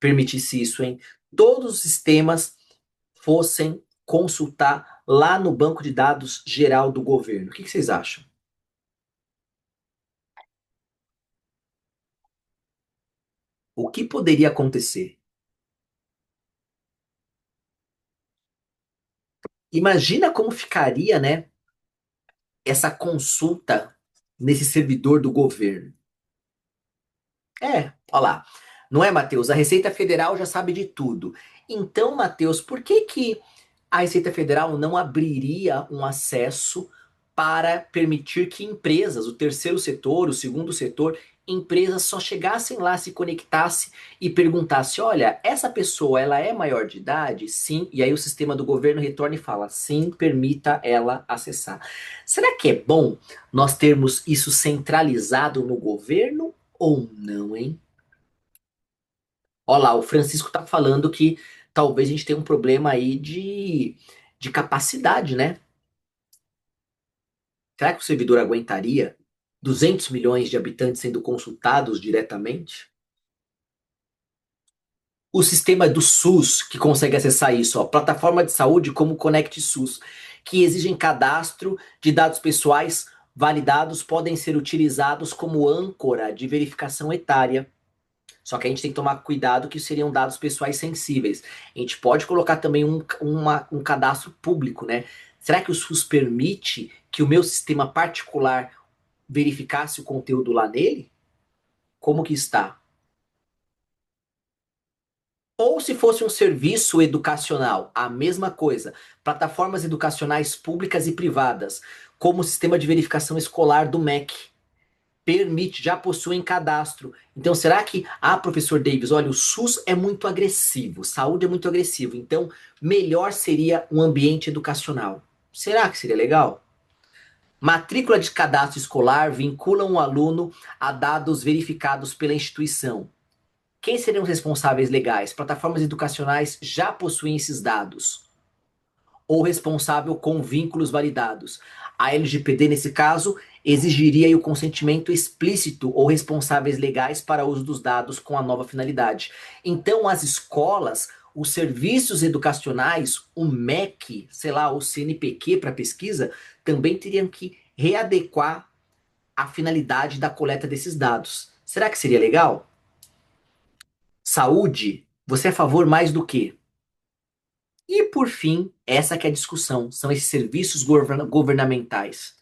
S1: permitisse isso, hein? Todos os sistemas fossem consultar lá no banco de dados geral do governo. O que vocês acham? O que poderia acontecer? Imagina como ficaria, né, essa consulta nesse servidor do governo. Olha lá. Não é, Matheus? A Receita Federal já sabe de tudo. Então, Matheus, por que que a Receita Federal não abriria um acesso para permitir que empresas, o terceiro setor, o segundo setor, empresas só chegassem lá, se conectasse e perguntasse: olha, essa pessoa ela é maior de idade? Sim. E aí o sistema do governo retorna e fala: sim, permita ela acessar. Será que é bom nós termos isso centralizado no governo ou não, hein? Olha lá, o Francisco tá falando que talvez a gente tenha um problema aí de capacidade, né? Será que o servidor aguentaria 200 milhões de habitantes sendo consultados diretamente? O sistema do SUS que consegue acessar isso, ó, plataforma de saúde como Conect SUS, que exigem cadastro de dados pessoais validados, podem ser utilizados como âncora de verificação etária. Só que a gente tem que tomar cuidado que seriam dados pessoais sensíveis. A gente pode colocar também um cadastro público, né? Será que o SUS permite que o meu sistema particular verificasse o conteúdo lá nele? Como que está? Ou se fosse um serviço educacional, a mesma coisa. Plataformas educacionais públicas e privadas, como o sistema de verificação escolar do MEC, permite, já possuem cadastro. Então, será que, professor Davis, olha, o SUS é muito agressivo, saúde é muito agressivo, então melhor seria um ambiente educacional. Será que seria legal? Matrícula de cadastro escolar vincula um aluno a dados verificados pela instituição. Quem seriam os responsáveis legais? Plataformas educacionais já possuem esses dados. Ou responsável com vínculos validados. A LGPD, nesse caso, exigiria o consentimento explícito ou responsáveis legais para o uso dos dados com a nova finalidade. Então, as escolas, os serviços educacionais, o MEC, sei lá, o CNPq para pesquisa, também teriam que readequar a finalidade da coleta desses dados. Será que seria legal? Saúde, você é a favor mais do que? E por fim, essa que é a discussão, são esses serviços governamentais.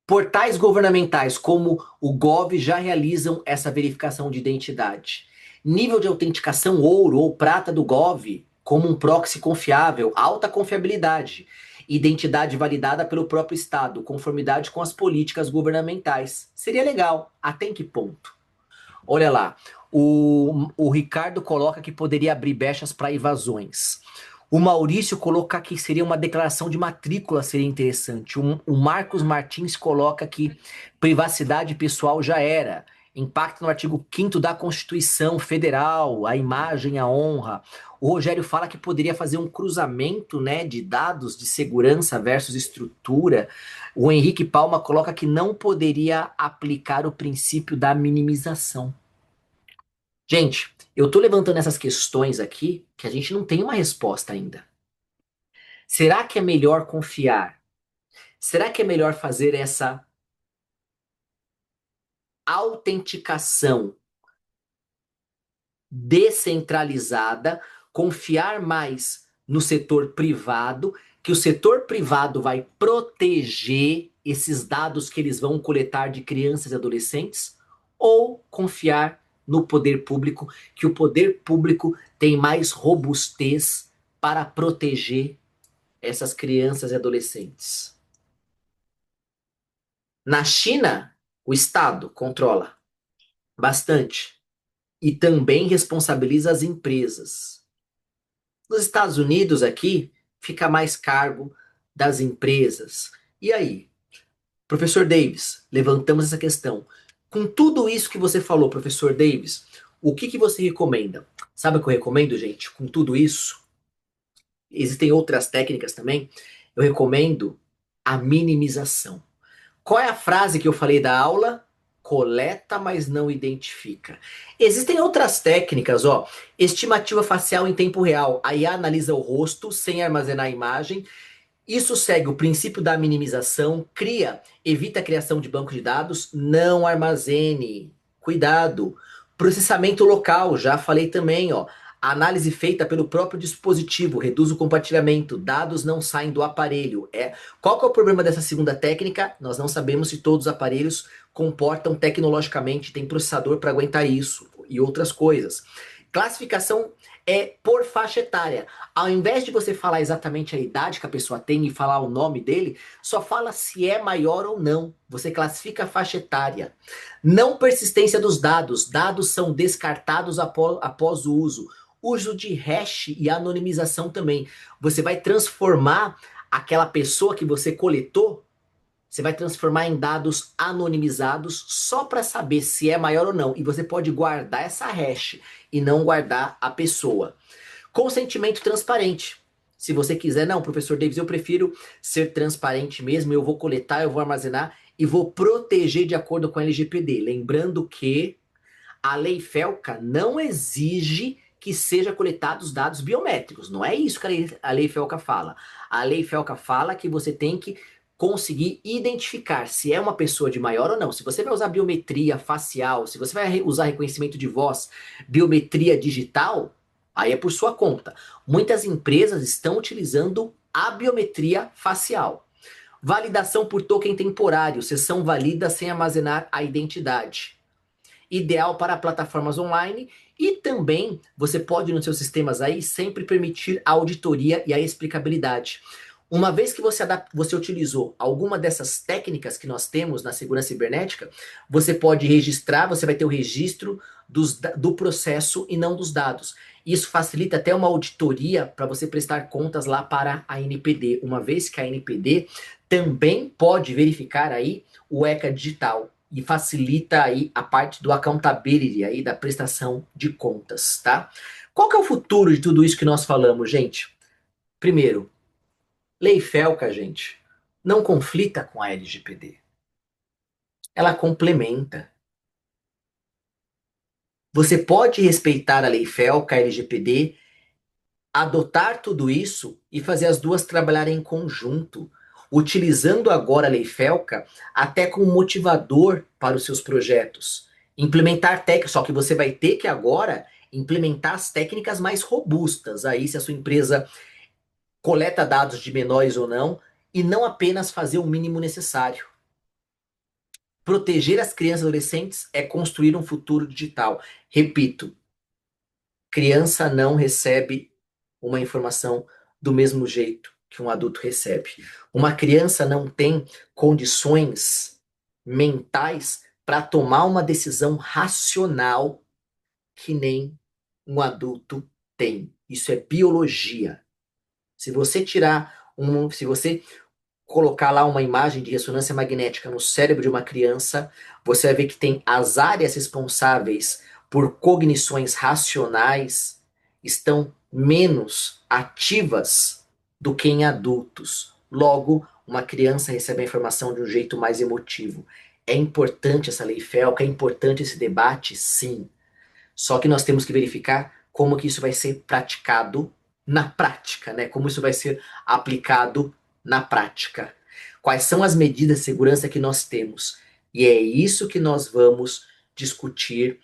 S1: Portais governamentais como o Gov já realizam essa verificação de identidade. Nível de autenticação ouro ou prata do Gov, como um proxy confiável, alta confiabilidade. Identidade validada pelo próprio Estado, conformidade com as políticas governamentais. Seria legal. Até em que ponto? Olha lá, o Ricardo coloca que poderia abrir brechas para evasões. O Maurício coloca que seria uma declaração de matrícula, seria interessante. O Marcos Martins coloca que privacidade pessoal já era. Impacto no artigo 5º da Constituição Federal, a imagem, a honra. O Rogério fala que poderia fazer um cruzamento, né, de dados de segurança versus estrutura. O Henrique Palma coloca que não poderia aplicar o princípio da minimização. Gente, eu tô levantando essas questões aqui que a gente não tem uma resposta ainda. Será que é melhor confiar? Será que é melhor fazer essa autenticação descentralizada, confiar mais no setor privado, que o setor privado vai proteger esses dados que eles vão coletar de crianças e adolescentes, ou confiar no poder público, que o poder público tem mais robustez para proteger essas crianças e adolescentes? Na China, o Estado controla bastante e também responsabiliza as empresas. Nos Estados Unidos, aqui, fica mais cargo das empresas. E aí? Professor Davis, levantamos essa questão. Com tudo isso que você falou, professor Davis, o que você recomenda? Sabe o que eu recomendo, gente? Com tudo isso, existem outras técnicas também. Eu recomendo a minimização. Qual é a frase que eu falei da aula? Coleta, mas não identifica. Existem outras técnicas, ó. Estimativa facial em tempo real. A IA analisa o rosto sem armazenar a imagem. Isso segue o princípio da minimização. Evita a criação de banco de dados. Não armazene. Cuidado. Processamento local, já falei também, ó. A análise feita pelo próprio dispositivo reduz o compartilhamento, dados não saem do aparelho. Qual que é o problema dessa segunda técnica? Nós não sabemos se todos os aparelhos comportam tecnologicamente, tem processador para aguentar isso e outras coisas. Classificação é por faixa etária. Ao invés de você falar exatamente a idade que a pessoa tem e falar o nome dele, só fala se é maior ou não. Você classifica a faixa etária. Não persistência dos dados. Dados são descartados após o uso. Uso de hash e anonimização também. Você vai transformar aquela pessoa que você coletou, você vai transformar em dados anonimizados só para saber se é maior ou não. E você pode guardar essa hash e não guardar a pessoa. Consentimento transparente. Se você quiser, não, professor Davis, eu prefiro ser transparente mesmo, eu vou coletar, eu vou armazenar e vou proteger de acordo com a LGPD. Lembrando que a lei FELCA não exige que seja coletados dados biométricos. Não é isso que a lei FELCA fala. A lei FELCA fala que você tem que conseguir identificar se é uma pessoa de maior ou não. Se você vai usar biometria facial, se você vai usar reconhecimento de voz, biometria digital, aí é por sua conta. Muitas empresas estão utilizando a biometria facial. Validação por token temporário, sessão válida sem armazenar a identidade. Ideal para plataformas online e também você pode nos seus sistemas aí sempre permitir a auditoria e a explicabilidade. Uma vez que você utilizou alguma dessas técnicas que nós temos na segurança cibernética, você pode registrar, você vai ter o registro do processo e não dos dados. Isso facilita até uma auditoria para você prestar contas lá para a NPD, uma vez que a NPD também pode verificar aí o ECA digital e facilita aí a parte do accountability aí da prestação de contas, tá? Qual que é o futuro de tudo isso que nós falamos, gente? Primeiro, lei FELCA, gente, não conflita com a LGPD. Ela complementa. Você pode respeitar a lei FELCA, a LGPD, adotar tudo isso e fazer as duas trabalharem em conjunto, utilizando agora a lei FELCA até como motivador para os seus projetos. Implementar técnicas, só que você vai ter que agora implementar as técnicas mais robustas. Aí, se a sua empresa coleta dados de menores ou não, e não apenas fazer o mínimo necessário. Proteger as crianças e adolescentes é construir um futuro digital. Repito, criança não recebe uma informação do mesmo jeito que um adulto recebe. Uma criança não tem condições mentais para tomar uma decisão racional que nem um adulto tem. Isso é biologia. Se você colocar lá uma imagem de ressonância magnética no cérebro de uma criança, você vai ver que tem as áreas responsáveis por cognições racionais estão menos ativas do que em adultos. Logo, uma criança recebe a informação de um jeito mais emotivo. É importante essa lei FELCA, é importante esse debate, sim. Só que nós temos que verificar como que isso vai ser praticado na prática, né? Como isso vai ser aplicado na prática. Quais são as medidas de segurança que nós temos? E é isso que nós vamos discutir,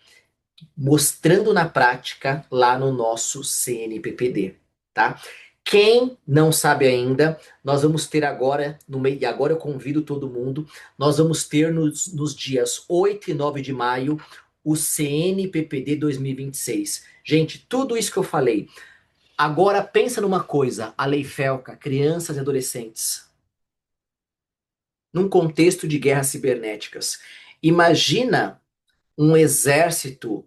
S1: mostrando na prática lá no nosso CNPPD, tá? Quem não sabe ainda, nós vamos ter agora, no meio, e agora eu convido todo mundo, nós vamos ter nos dias 8 e 9 de maio o CNPPD 2026. Gente, tudo isso que eu falei. Agora pensa numa coisa, a Lei FELCA, crianças e adolescentes, num contexto de guerras cibernéticas. Imagina um exército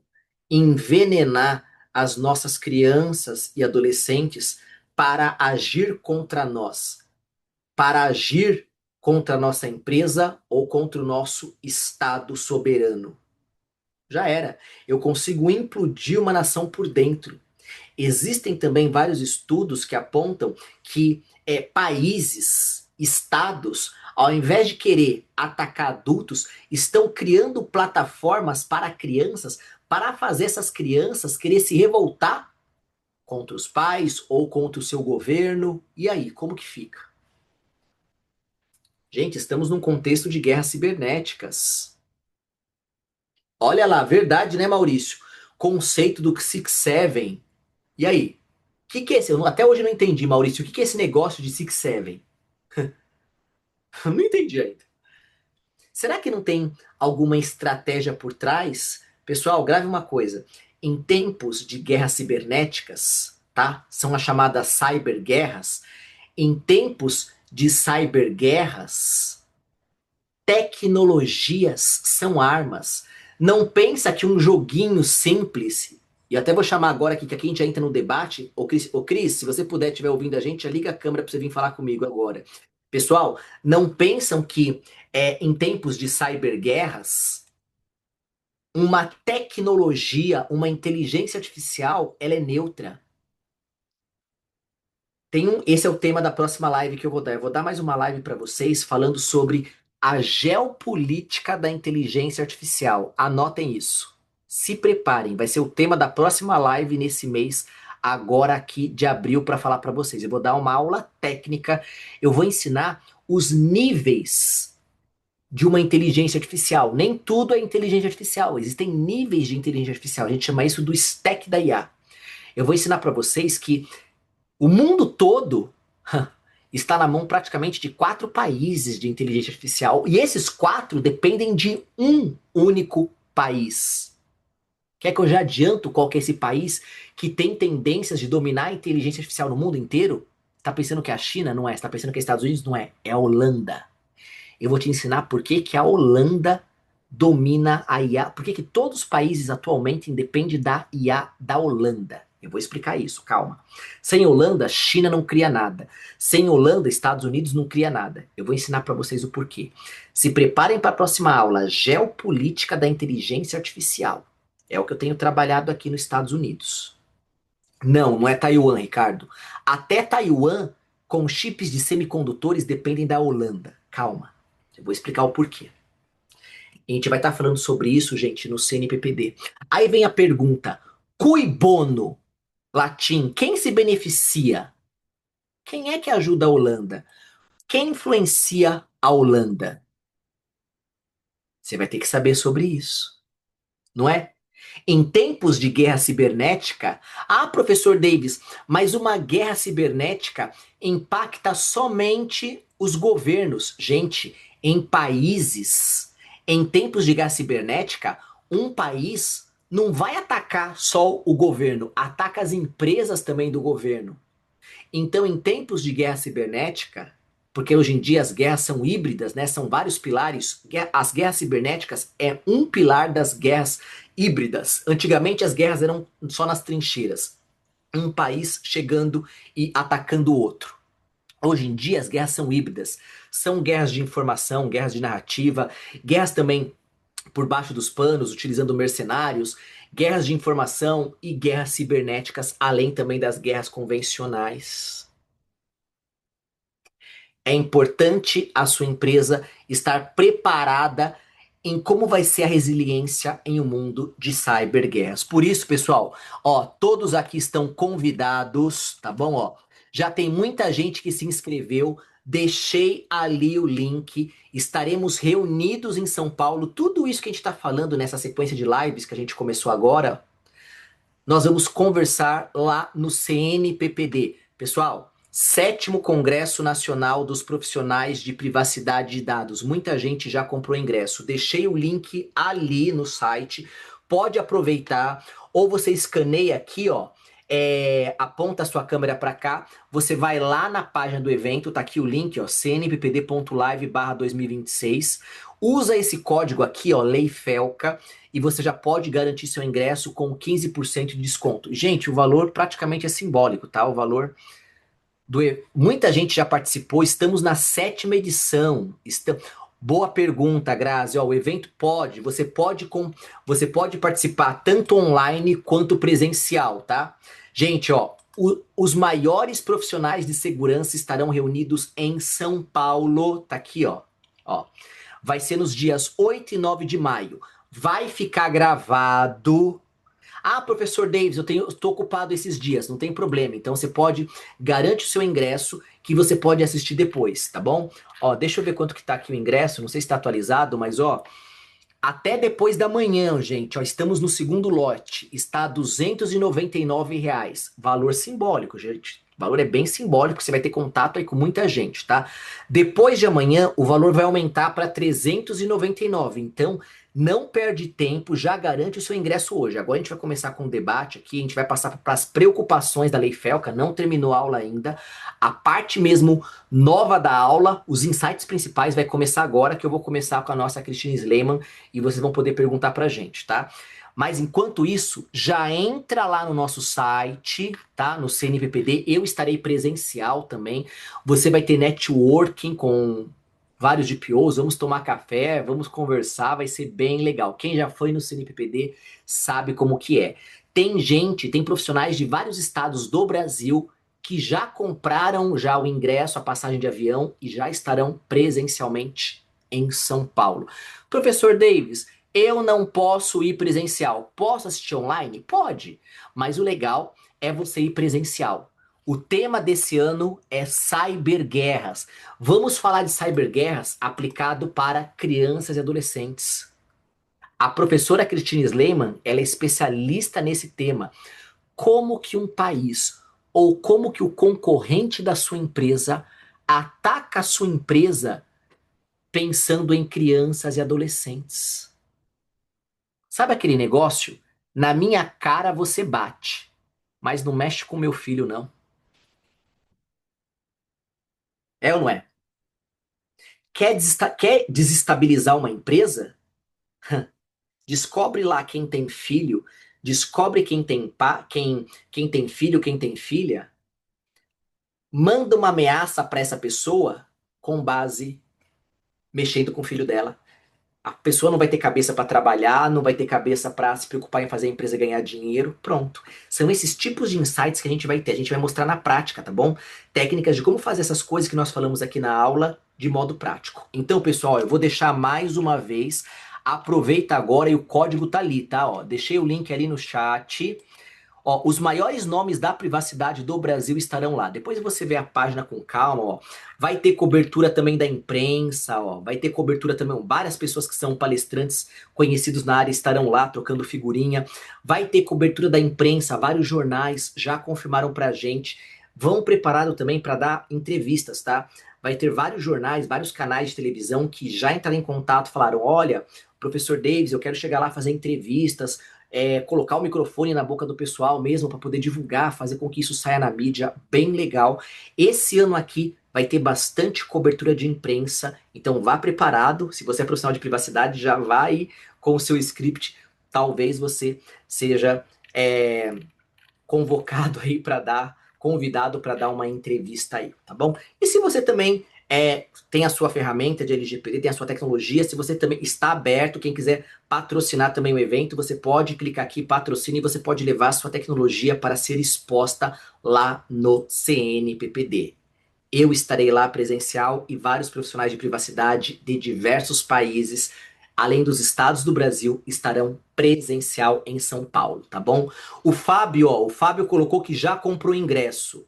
S1: envenenar as nossas crianças e adolescentes para agir contra nós, para agir contra a nossa empresa ou contra o nosso Estado soberano. Já era. Eu consigo implodir uma nação por dentro. Existem também vários estudos que apontam que países, estados, ao invés de querer atacar adultos, estão criando plataformas para crianças para fazer essas crianças querer se revoltar contra os pais ou contra o seu governo. E aí, como que fica? Gente, estamos num contexto de guerras cibernéticas. Olha lá, verdade, né, Maurício? Conceito do Six Seven. E aí? O que, que é esse? Até hoje eu não entendi, Maurício. O que, que é esse negócio de Six Seven? Eu não entendi ainda. Será que não tem alguma estratégia por trás? Pessoal, grave uma coisa. em tempos de guerras cibernéticas, tá? São as chamadas cyberguerras. Em tempos de cyberguerras, tecnologias são armas. Não pensa que um joguinho simples, e até vou chamar agora aqui, que aqui a gente já entra no debate. Ô Cris, se você puder estiver ouvindo a gente, já liga a câmera para você vir falar comigo agora. Pessoal, não pensam que em tempos de cyberguerras, uma tecnologia, uma inteligência artificial, ela é neutra. Esse é o tema da próxima live que eu vou dar. Eu vou dar mais uma live para vocês falando sobre a geopolítica da inteligência artificial. Anotem isso. Se preparem, vai ser o tema da próxima live nesse mês, agora aqui de abril, para falar para vocês. Eu vou dar uma aula técnica, eu vou ensinar os níveis de uma inteligência artificial. Nem tudo é inteligência artificial, existem níveis de inteligência artificial. A gente chama isso do stack da IA. Eu vou ensinar para vocês que o mundo todo está na mão praticamente de 4 países de inteligência artificial, e esses 4 dependem de um único país. Quer que eu já adianto qual que é esse país que tem tendências de dominar a inteligência artificial no mundo inteiro? Tá pensando que é a China? Não é. Você tá pensando que é Estados Unidos? Não é. É a Holanda. Eu vou te ensinar por que que a Holanda domina a IA, por que que todos os países atualmente dependem da IA da Holanda. Eu vou explicar isso, calma. Sem Holanda, China não cria nada. Sem Holanda, Estados Unidos não cria nada. Eu vou ensinar para vocês o porquê. Se preparem para a próxima aula, Geopolítica da Inteligência Artificial. É o que eu tenho trabalhado aqui nos Estados Unidos. Não, não é Taiwan, Ricardo. Até Taiwan, com chips de semicondutores, dependem da Holanda. Calma, eu vou explicar o porquê. A gente vai estar falando sobre isso, gente, no CNPPD. Aí vem a pergunta: cui bono? Latim, quem se beneficia? Quem é que ajuda a Holanda? Quem influencia a Holanda? Você vai ter que saber sobre isso, não é? Em tempos de guerra cibernética, professor Davis, mas uma guerra cibernética impacta somente os governos. Gente, em países, em tempos de guerra cibernética, um país não vai atacar só o governo, ataca as empresas também do governo. Então, em tempos de guerra cibernética, porque hoje em dia as guerras são híbridas, né? São vários pilares. As guerras cibernéticas é um pilar das guerras híbridas. Antigamente as guerras eram só nas trincheiras, um país chegando e atacando o outro. Hoje em dia as guerras são híbridas. São guerras de informação, guerras de narrativa, guerras também por baixo dos panos, utilizando mercenários, guerras de informação e guerras cibernéticas, além também das guerras convencionais. É importante a sua empresa estar preparada em como vai ser a resiliência em um mundo de cyberguerras. Por isso, pessoal, ó, todos aqui estão convidados, tá bom? Ó, já tem muita gente que se inscreveu. Deixei ali o link. Estaremos reunidos em São Paulo. Tudo isso que a gente está falando nessa sequência de lives que a gente começou agora, nós vamos conversar lá no CNPPD. Pessoal, 7º Congresso Nacional dos Profissionais de Privacidade de Dados. Muita gente já comprou ingresso. Deixei o link ali no site. Pode aproveitar. Ou você escaneia aqui, ó. Aponta a sua câmera para cá. Você vai lá na página do evento. Tá aqui o link, ó. cnppd.live/2026. Usa esse código aqui, ó, LeiFelca, e você já pode garantir seu ingresso com 15% de desconto. Gente, o valor praticamente é simbólico, tá? O valor muita gente já participou, estamos na 7ª edição. Boa pergunta, Grazi. Ó, o evento você pode participar tanto online quanto presencial, tá? Gente, ó, os maiores profissionais de segurança estarão reunidos em São Paulo. Tá aqui, ó. Vai ser nos dias 8 e 9 de maio. Vai ficar gravado. Professor Davis, estou ocupado esses dias, não tem problema. Então você garante o seu ingresso que você pode assistir depois, tá bom? Ó, deixa eu ver quanto que tá aqui o ingresso, não sei se está atualizado, mas ó, até depois da manhã, gente, ó, estamos no segundo lote, está R$ 299, valor simbólico, gente. O valor é bem simbólico, você vai ter contato aí com muita gente, tá? Depois de amanhã, o valor vai aumentar para 399. Então, Não perde tempo, já garante o seu ingresso hoje. Agora a gente vai começar com um debate aqui, a gente vai passar para as preocupações da Lei Felca, não terminou a aula ainda. A parte mesmo nova da aula, os insights principais vai começar agora, que eu vou começar com a nossa Cristina Sleiman e vocês vão poder perguntar para a gente, tá? Mas enquanto isso, já entra lá no nosso site, tá? No CNPPD, eu estarei presencial também. Você vai ter networking com vários DPOs, vamos tomar café, vamos conversar, vai ser bem legal. Quem já foi no CNPPD sabe como que é. Tem gente, tem profissionais de vários estados do Brasil que já compraram já o ingresso, a passagem de avião e já estarão presencialmente em São Paulo. Professor Davis, eu não posso ir presencial. Posso assistir online? Pode, mas o legal é você ir presencial. O tema desse ano é cyberguerras. Vamos falar de cyberguerras aplicado para crianças e adolescentes. A professora Christine Sleiman, ela é especialista nesse tema. Como que um país ou como que o concorrente da sua empresa ataca a sua empresa pensando em crianças e adolescentes? Sabe aquele negócio? Na minha cara você bate, mas não mexe com meu filho, não. É ou não é? Quer desestabilizar uma empresa? Descobre lá quem tem filho, descobre quem tem filho, quem tem filha, manda uma ameaça para essa pessoa com base mexendo com o filho dela. A pessoa não vai ter cabeça para trabalhar, não vai ter cabeça para se preocupar em fazer a empresa ganhar dinheiro. Pronto. São esses tipos de insights que a gente vai ter. A gente vai mostrar na prática, tá bom? Técnicas de como fazer essas coisas que nós falamos aqui na aula de modo prático. Então, pessoal, eu vou deixar mais uma vez. Aproveita agora e o código tá ali, tá? Ó, deixei o link ali no chat. Ó, os maiores nomes da privacidade do Brasil estarão lá. Depois você vê a página com calma, ó. Vai ter cobertura também da imprensa, ó. Vai ter cobertura também, várias pessoas que são palestrantes conhecidos na área estarão lá trocando figurinha. Vai ter cobertura da imprensa, vários jornais já confirmaram pra gente. Vão preparado também para dar entrevistas, tá? Vai ter vários jornais, vários canais de televisão que já entraram em contato, falaram: olha, professor Davis, eu quero chegar lá fazer entrevistas, colocar o microfone na boca do pessoal mesmo para poder divulgar, fazer com que isso saia na mídia, bem legal. Esse ano aqui vai ter bastante cobertura de imprensa, então vá preparado. Se você é profissional de privacidade, já vai com o seu script. Talvez você seja convocado aí para dar, convidado para dar uma entrevista aí, tá bom? E se você também tem a sua ferramenta de LGPD, tem a sua tecnologia, se você também está aberto, quem quiser patrocinar também o evento, você pode clicar aqui, patrocine, e você pode levar a sua tecnologia para ser exposta lá no CNPPD. Eu estarei lá presencial e vários profissionais de privacidade de diversos países, além dos estados do Brasil, estarão presencial em São Paulo, tá bom? O Fábio colocou que já comprou ingresso.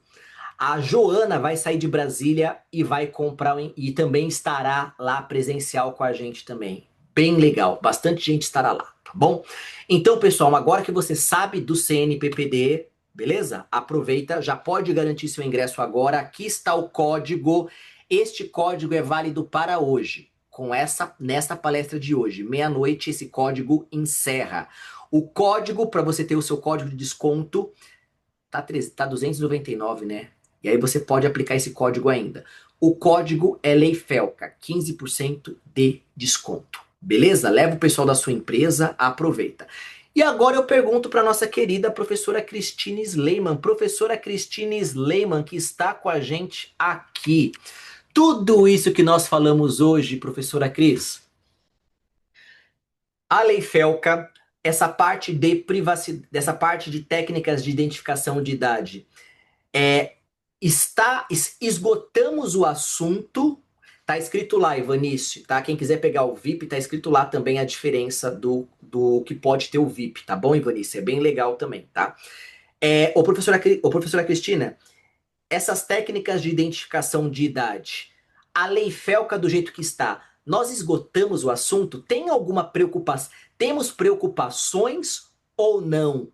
S1: A Joana vai sair de Brasília e vai comprar e também estará lá presencial com a gente também. Bem legal, bastante gente estará lá, tá bom? Então, pessoal, agora que você sabe do CNPPD, beleza? Aproveita, já pode garantir seu ingresso agora. Aqui está o código. Este código é válido para hoje. Nesta palestra de hoje, meia-noite, esse código encerra. O código para você ter o seu código de desconto tá 299, né? E aí você pode aplicar esse código ainda. O código é LeiFelca, 15% de desconto. Beleza? Leva o pessoal da sua empresa, aproveita. E agora eu pergunto para nossa querida professora Christine Sleiman. Professora Christine Sleiman, que está com a gente aqui. Tudo isso que nós falamos hoje, professora Cris, a Lei Felca, essa parte de privacidade, essa parte de técnicas de identificação de idade, é, esgotamos o assunto. Tá escrito lá, Ivanice, tá? Quem quiser pegar o VIP, tá escrito lá também a diferença do que pode ter o VIP, tá bom, Ivanice? É bem legal também, tá? Ô, professora Cristina, essas técnicas de identificação de idade, a Lei Felca do jeito que está, nós esgotamos o assunto? Tem alguma preocupação? Temos preocupações ou não?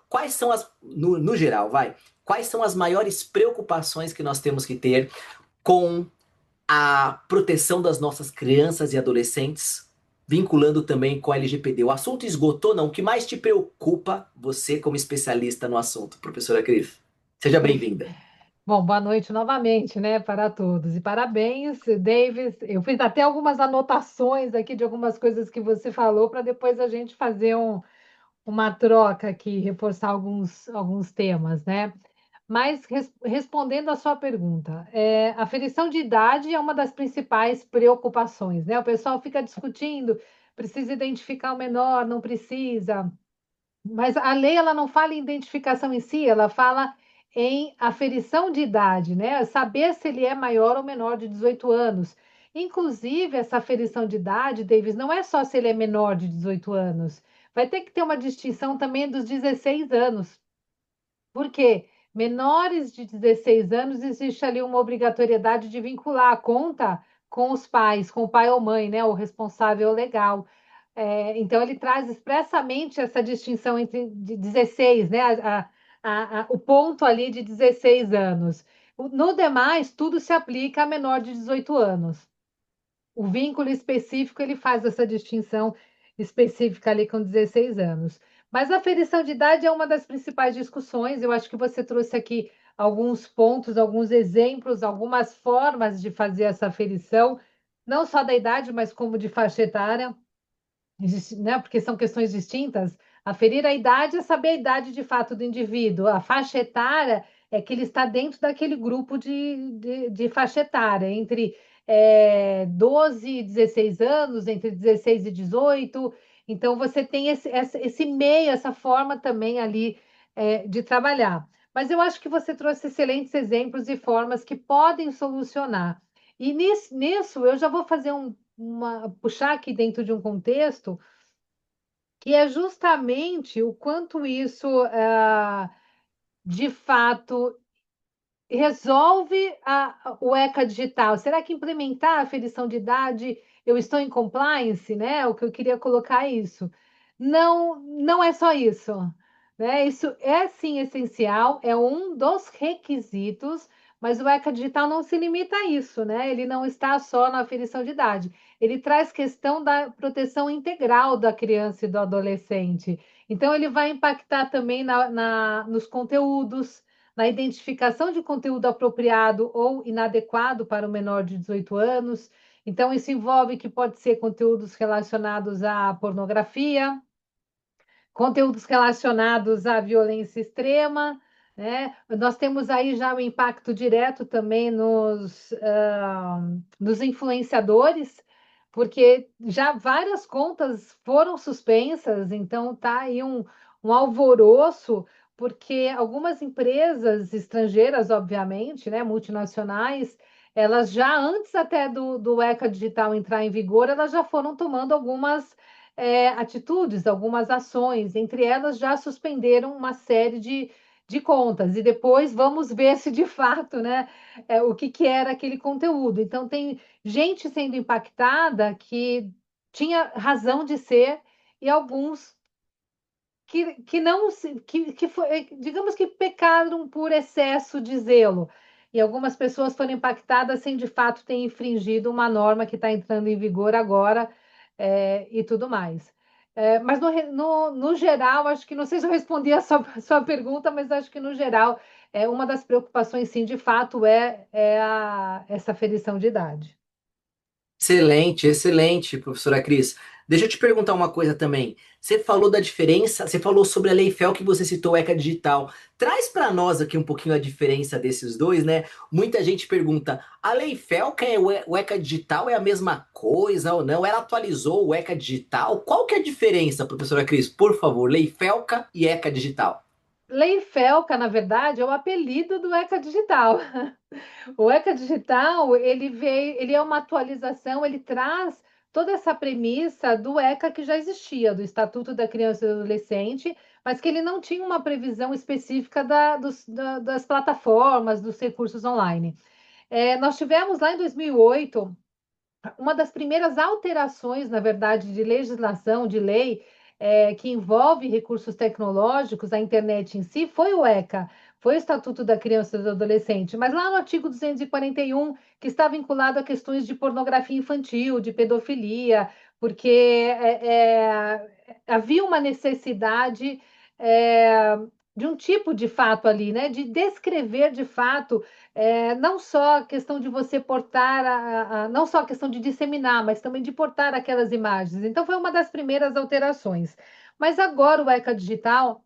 S1: Quais são no geral, vai? Quais são as maiores preocupações que nós temos que ter com a proteção das nossas crianças e adolescentes? vinculando também com a LGPD. O assunto esgotou, não? O que mais te preocupa, você como especialista no assunto, professora Cris? Seja
S2: Perfe-
S1: bem-vinda.
S2: Bom, boa noite novamente, né, para todos. E parabéns, Davis. Eu fiz até algumas anotações aqui de algumas coisas que você falou para depois a gente fazer uma troca aqui, reforçar alguns temas, né? Mas respondendo à sua pergunta, a aferição de idade é uma das principais preocupações, né? O pessoal fica discutindo, precisa identificar o menor, não precisa. Mas a lei ela não fala em identificação em si, ela fala em aferição de idade, né? Saber se ele é maior ou menor de 18 anos. Inclusive, essa aferição de idade, Davis, não é só se ele é menor de 18 anos. Vai ter que ter uma distinção também dos 16 anos. Por quê? Menores de 16 anos, existe ali uma obrigatoriedade de vincular a conta com os pais, com o pai ou mãe, né? O responsável legal. Então, ele traz expressamente essa distinção entre 16, né? O ponto ali de 16 anos. No demais, tudo se aplica a menor de 18 anos. O vínculo específico, ele faz essa distinção específica ali com 16 anos. Mas a aferição de idade é uma das principais discussões. Eu acho que você trouxe aqui alguns pontos, alguns exemplos, algumas formas de fazer essa aferição, não só da idade, mas como de faixa etária, né? Porque são questões distintas. Aferir a idade é saber a idade de fato do indivíduo. A faixa etária é que ele está dentro daquele grupo de faixa etária, entre 12 e 16 anos, entre 16 e 18. Então, você tem esse meio, essa forma também ali de trabalhar. Mas eu acho que você trouxe excelentes exemplos e formas que podem solucionar. E nisso eu já vou fazer puxar aqui dentro de um contexto que é justamente o quanto isso, de fato, resolve o ECA digital. Será que implementar a aferição de idade, eu estou em compliance, né? O que eu queria colocar é isso. Não, não é só isso, né? Isso é sim essencial, é um dos requisitos, mas o ECA digital não se limita a isso, né? Ele não está só na aferição de idade. Ele traz questão da proteção integral da criança e do adolescente. Então, ele vai impactar também nos conteúdos, na identificação de conteúdo apropriado ou inadequado para o menor de 18 anos. Então, isso envolve que pode ser conteúdos relacionados à pornografia, conteúdos relacionados à violência extrema, né? Nós temos aí já o impacto direto também nos influenciadores, porque já várias contas foram suspensas, então tá aí um alvoroço, porque algumas empresas estrangeiras, obviamente, né, multinacionais, elas já antes até do ECA Digital entrar em vigor, elas já foram tomando algumas atitudes, algumas ações, entre elas já suspenderam uma série de contas, e depois vamos ver se de fato, né, o que era aquele conteúdo. Então, tem gente sendo impactada que tinha razão de ser, e alguns que não que foi, digamos que pecaram por excesso de zelo. E algumas pessoas foram impactadas sem de fato ter infringido uma norma que está entrando em vigor agora, e tudo mais. Mas no geral, acho que não sei se eu respondi a sua pergunta, mas acho que no geral uma das preocupações, sim, de fato, essa aferição de idade.
S1: Excelente, excelente, professora Cris. Deixa eu te perguntar uma coisa também. Você falou da diferença, você falou sobre a Lei Fel que você citou, o ECA Digital. Traz para nós aqui um pouquinho a diferença desses dois, né? Muita gente pergunta, a Lei Fel que é o ECA Digital é a mesma coisa ou não? Ela atualizou o ECA Digital? Qual que é a diferença, professora Cris? Por favor, Lei Felca e ECA Digital.
S2: Lei Felca, na verdade, é o apelido do ECA Digital. O ECA Digital, ele é uma atualização, ele traz toda essa premissa do ECA que já existia, do Estatuto da Criança e do Adolescente, mas que ele não tinha uma previsão específica das plataformas, dos recursos online. Nós tivemos lá em 2008 uma das primeiras alterações, na verdade, de legislação, de lei, que envolve recursos tecnológicos, a internet em si, foi o ECA, foi o Estatuto da Criança e do Adolescente, mas lá no artigo 241, que está vinculado a questões de pornografia infantil, de pedofilia, porque havia uma necessidade é, de um tipo de fato ali, né? De descrever de fato, não só a questão de você portar, não só a questão de disseminar, mas também de portar aquelas imagens. Então, foi uma das primeiras alterações. Mas agora o ECA Digital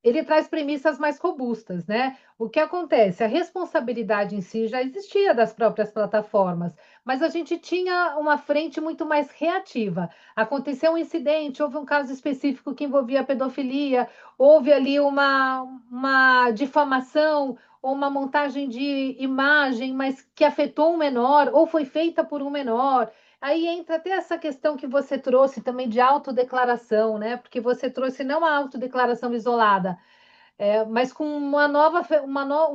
S2: ele traz premissas mais robustas, né? O que acontece? A responsabilidade em si já existia das próprias plataformas, mas a gente tinha uma frente muito mais reativa. Aconteceu um incidente, houve um caso específico que envolvia pedofilia, houve ali uma difamação ou uma montagem de imagem, mas que afetou um menor, ou foi feita por um menor. Aí entra até essa questão que você trouxe também de autodeclaração, né? Porque você trouxe não a autodeclaração isolada, mas com um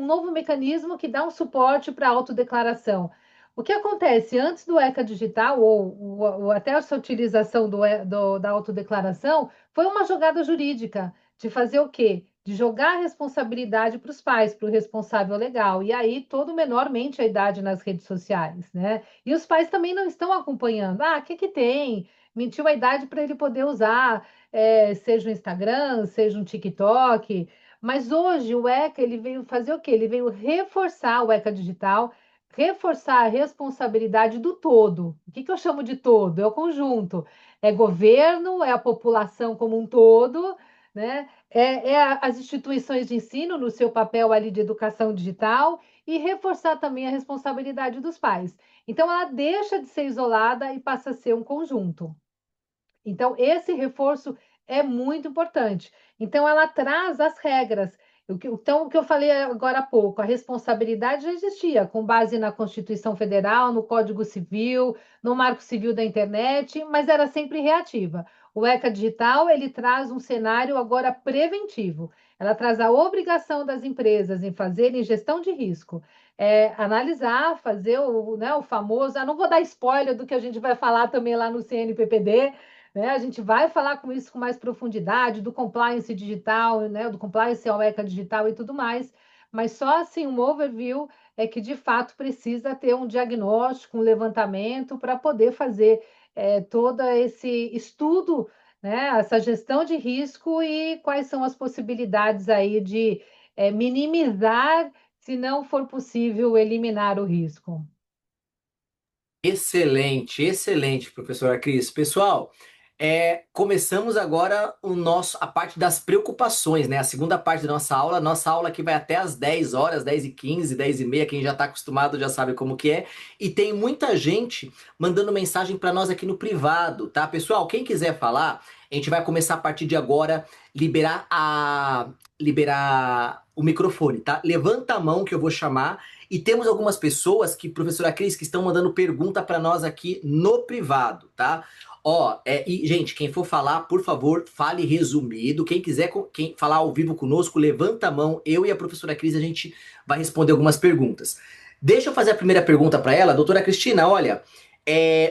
S2: novo mecanismo que dá um suporte para a autodeclaração. O que acontece antes do ECA digital, ou até essa utilização da autodeclaração, foi uma jogada jurídica de fazer o quê? De jogar a responsabilidade para os pais, para o responsável legal. E aí todo menor mente a idade nas redes sociais, né? E os pais também não estão acompanhando. Ah, o que que tem? Mentiu a idade para ele poder usar, seja o Instagram, seja um TikTok. Mas hoje o ECA ele veio fazer o quê? Ele veio reforçar o ECA digital, reforçar a responsabilidade do todo. O que que eu chamo de todo? É o conjunto. É governo, é a população como um todo, né? As instituições de ensino no seu papel ali de educação digital e reforçar também a responsabilidade dos pais. Então, ela deixa de ser isolada e passa a ser um conjunto. Então, esse reforço é muito importante. Então, ela traz as regras. Então, o que eu falei agora há pouco, a responsabilidade já existia, com base na Constituição Federal, no Código Civil, no Marco Civil da Internet, mas era sempre reativa. O ECA Digital, ele traz um cenário agora preventivo. Ela traz a obrigação das empresas em fazerem gestão de risco, analisar, fazer o famoso. Não vou dar spoiler do que a gente vai falar também lá no CNPPD, né? A gente vai falar com isso com mais profundidade, do compliance digital, né? Do compliance ao ECA digital e tudo mais, mas só assim um overview é que de fato precisa ter um diagnóstico, um levantamento para poder fazer todo esse estudo, né? Essa gestão de risco e quais são as possibilidades aí de minimizar, se não for possível, eliminar o risco.
S1: Excelente, excelente, professora Cris. Pessoal, começamos agora a parte das preocupações, né? A segunda parte da nossa aula que vai até às 10 horas, 10h15, 10h30, quem já está acostumado já sabe como que é. E tem muita gente mandando mensagem para nós aqui no privado, tá? Pessoal, quem quiser falar, a gente vai começar a partir de agora liberar o microfone, tá? Levanta a mão que eu vou chamar. E temos algumas pessoas que, professora Cris, que estão mandando pergunta para nós aqui no privado, tá? Ó, e gente, quem for falar, por favor, fale resumido. Quem quiser quem falar ao vivo conosco, levanta a mão. Eu e a professora Cris, a gente vai responder algumas perguntas. Deixa eu fazer a primeira pergunta para ela, doutora Cristina. Olha,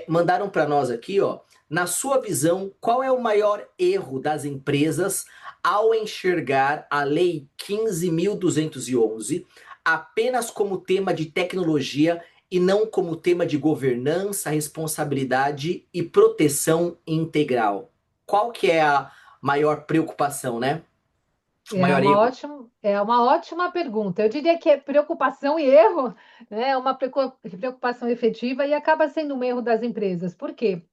S1: mandaram para nós aqui, ó. Na sua visão, qual é o maior erro das empresas ao enxergar a Lei 15.211 apenas como tema de tecnologia e não como tema de governança, responsabilidade e proteção integral? Qual que é a maior preocupação, né? O maior erro?
S2: É uma ótima pergunta. Eu diria que é preocupação e erro, né? É uma preocupação efetiva e acaba sendo um erro das empresas. Por quê?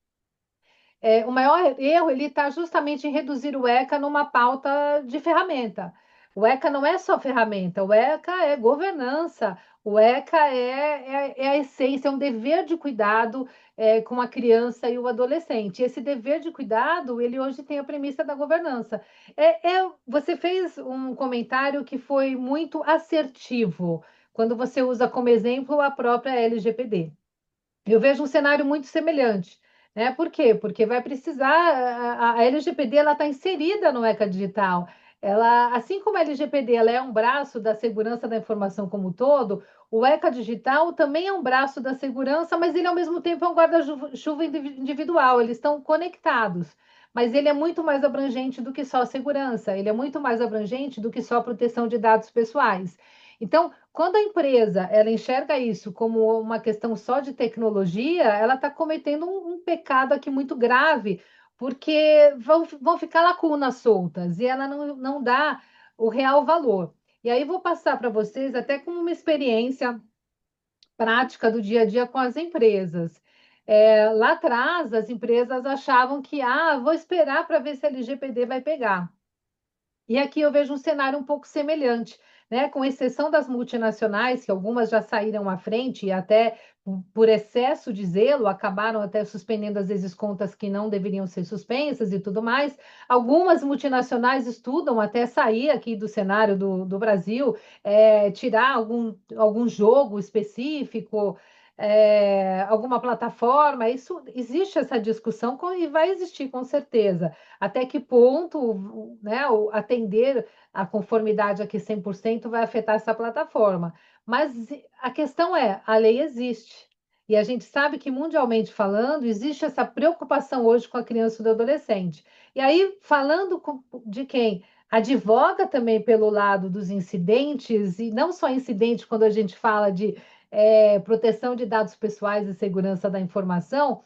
S2: O maior erro ele está justamente em reduzir o ECA numa pauta de ferramenta. O ECA não é só ferramenta, o ECA é governança, o ECA é a essência, é um dever de cuidado com a criança e o adolescente. Esse dever de cuidado, ele hoje tem a premissa da governança. Você fez um comentário que foi muito assertivo, quando você usa como exemplo a própria LGPD. Eu vejo um cenário muito semelhante, né? Por quê? Porque vai precisar a LGPD ela está inserida no ECA Digital. Ela, assim como a LGPD ela é um braço da segurança da informação como um todo, o ECA Digital também é um braço da segurança, mas ele ao mesmo tempo é um guarda-chuva individual. Eles estão conectados, mas ele é muito mais abrangente do que só segurança. Ele é muito mais abrangente do que só proteção de dados pessoais. Então, quando a empresa ela enxerga isso como uma questão só de tecnologia, ela está cometendo um pecado aqui muito grave, porque vão ficar lacunas soltas e ela não dá o real valor. E aí vou passar para vocês até como uma experiência prática do dia a dia com as empresas. Lá atrás, as empresas achavam que, vou esperar para ver se a LGPD vai pegar. E aqui eu vejo um cenário um pouco semelhante, né? Com exceção das multinacionais, que algumas já saíram à frente e até por excesso de zelo acabaram até suspendendo às vezes contas que não deveriam ser suspensas e tudo mais. Algumas multinacionais estudam até sair aqui do cenário do Brasil, tirar algum jogo específico. Alguma plataforma, isso existe essa discussão e vai existir com certeza. Até que ponto, né, o atender a conformidade aqui 100% vai afetar essa plataforma. Mas a questão é, a lei existe. E a gente sabe que, mundialmente falando, existe essa preocupação hoje com a criança e o adolescente. E aí, de quem advoga também pelo lado dos incidentes, e não só incidente quando a gente fala de proteção de dados pessoais e segurança da informação,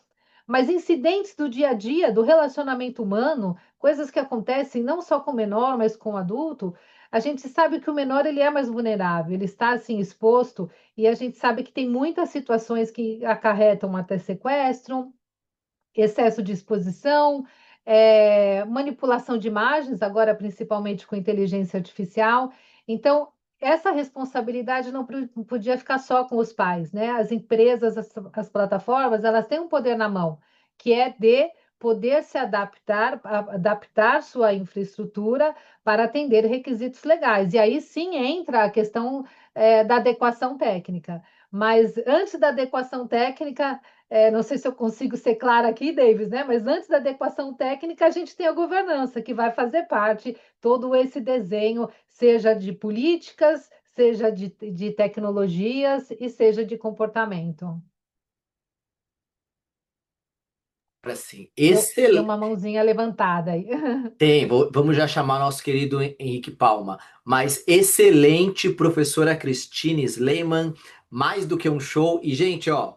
S2: mas incidentes do dia a dia, do relacionamento humano, coisas que acontecem não só com o menor, mas com o adulto, a gente sabe que o menor ele é mais vulnerável, ele está assim exposto, e a gente sabe que tem muitas situações que acarretam até sequestro, excesso de exposição, manipulação de imagens, agora principalmente com inteligência artificial. Então, essa responsabilidade não podia ficar só com os pais, né? As empresas, as plataformas, elas têm um poder na mão, que é de poder se adaptar sua infraestrutura para atender requisitos legais. E aí sim entra a questão, da adequação técnica. Mas antes da adequação técnica, não sei se eu consigo ser clara aqui, Davis, né? Mas antes da adequação técnica, a gente tem a governança, que vai fazer parte todo esse desenho, seja de políticas, seja de tecnologias e seja de comportamento.
S1: Assim,
S2: Tem
S1: excelente.
S2: uma mãozinha levantada aí.
S1: Vamos já chamar nosso querido Henrique Palma. Mas excelente, professora Cristine Sleiman, mais do que um show. E, gente, ó,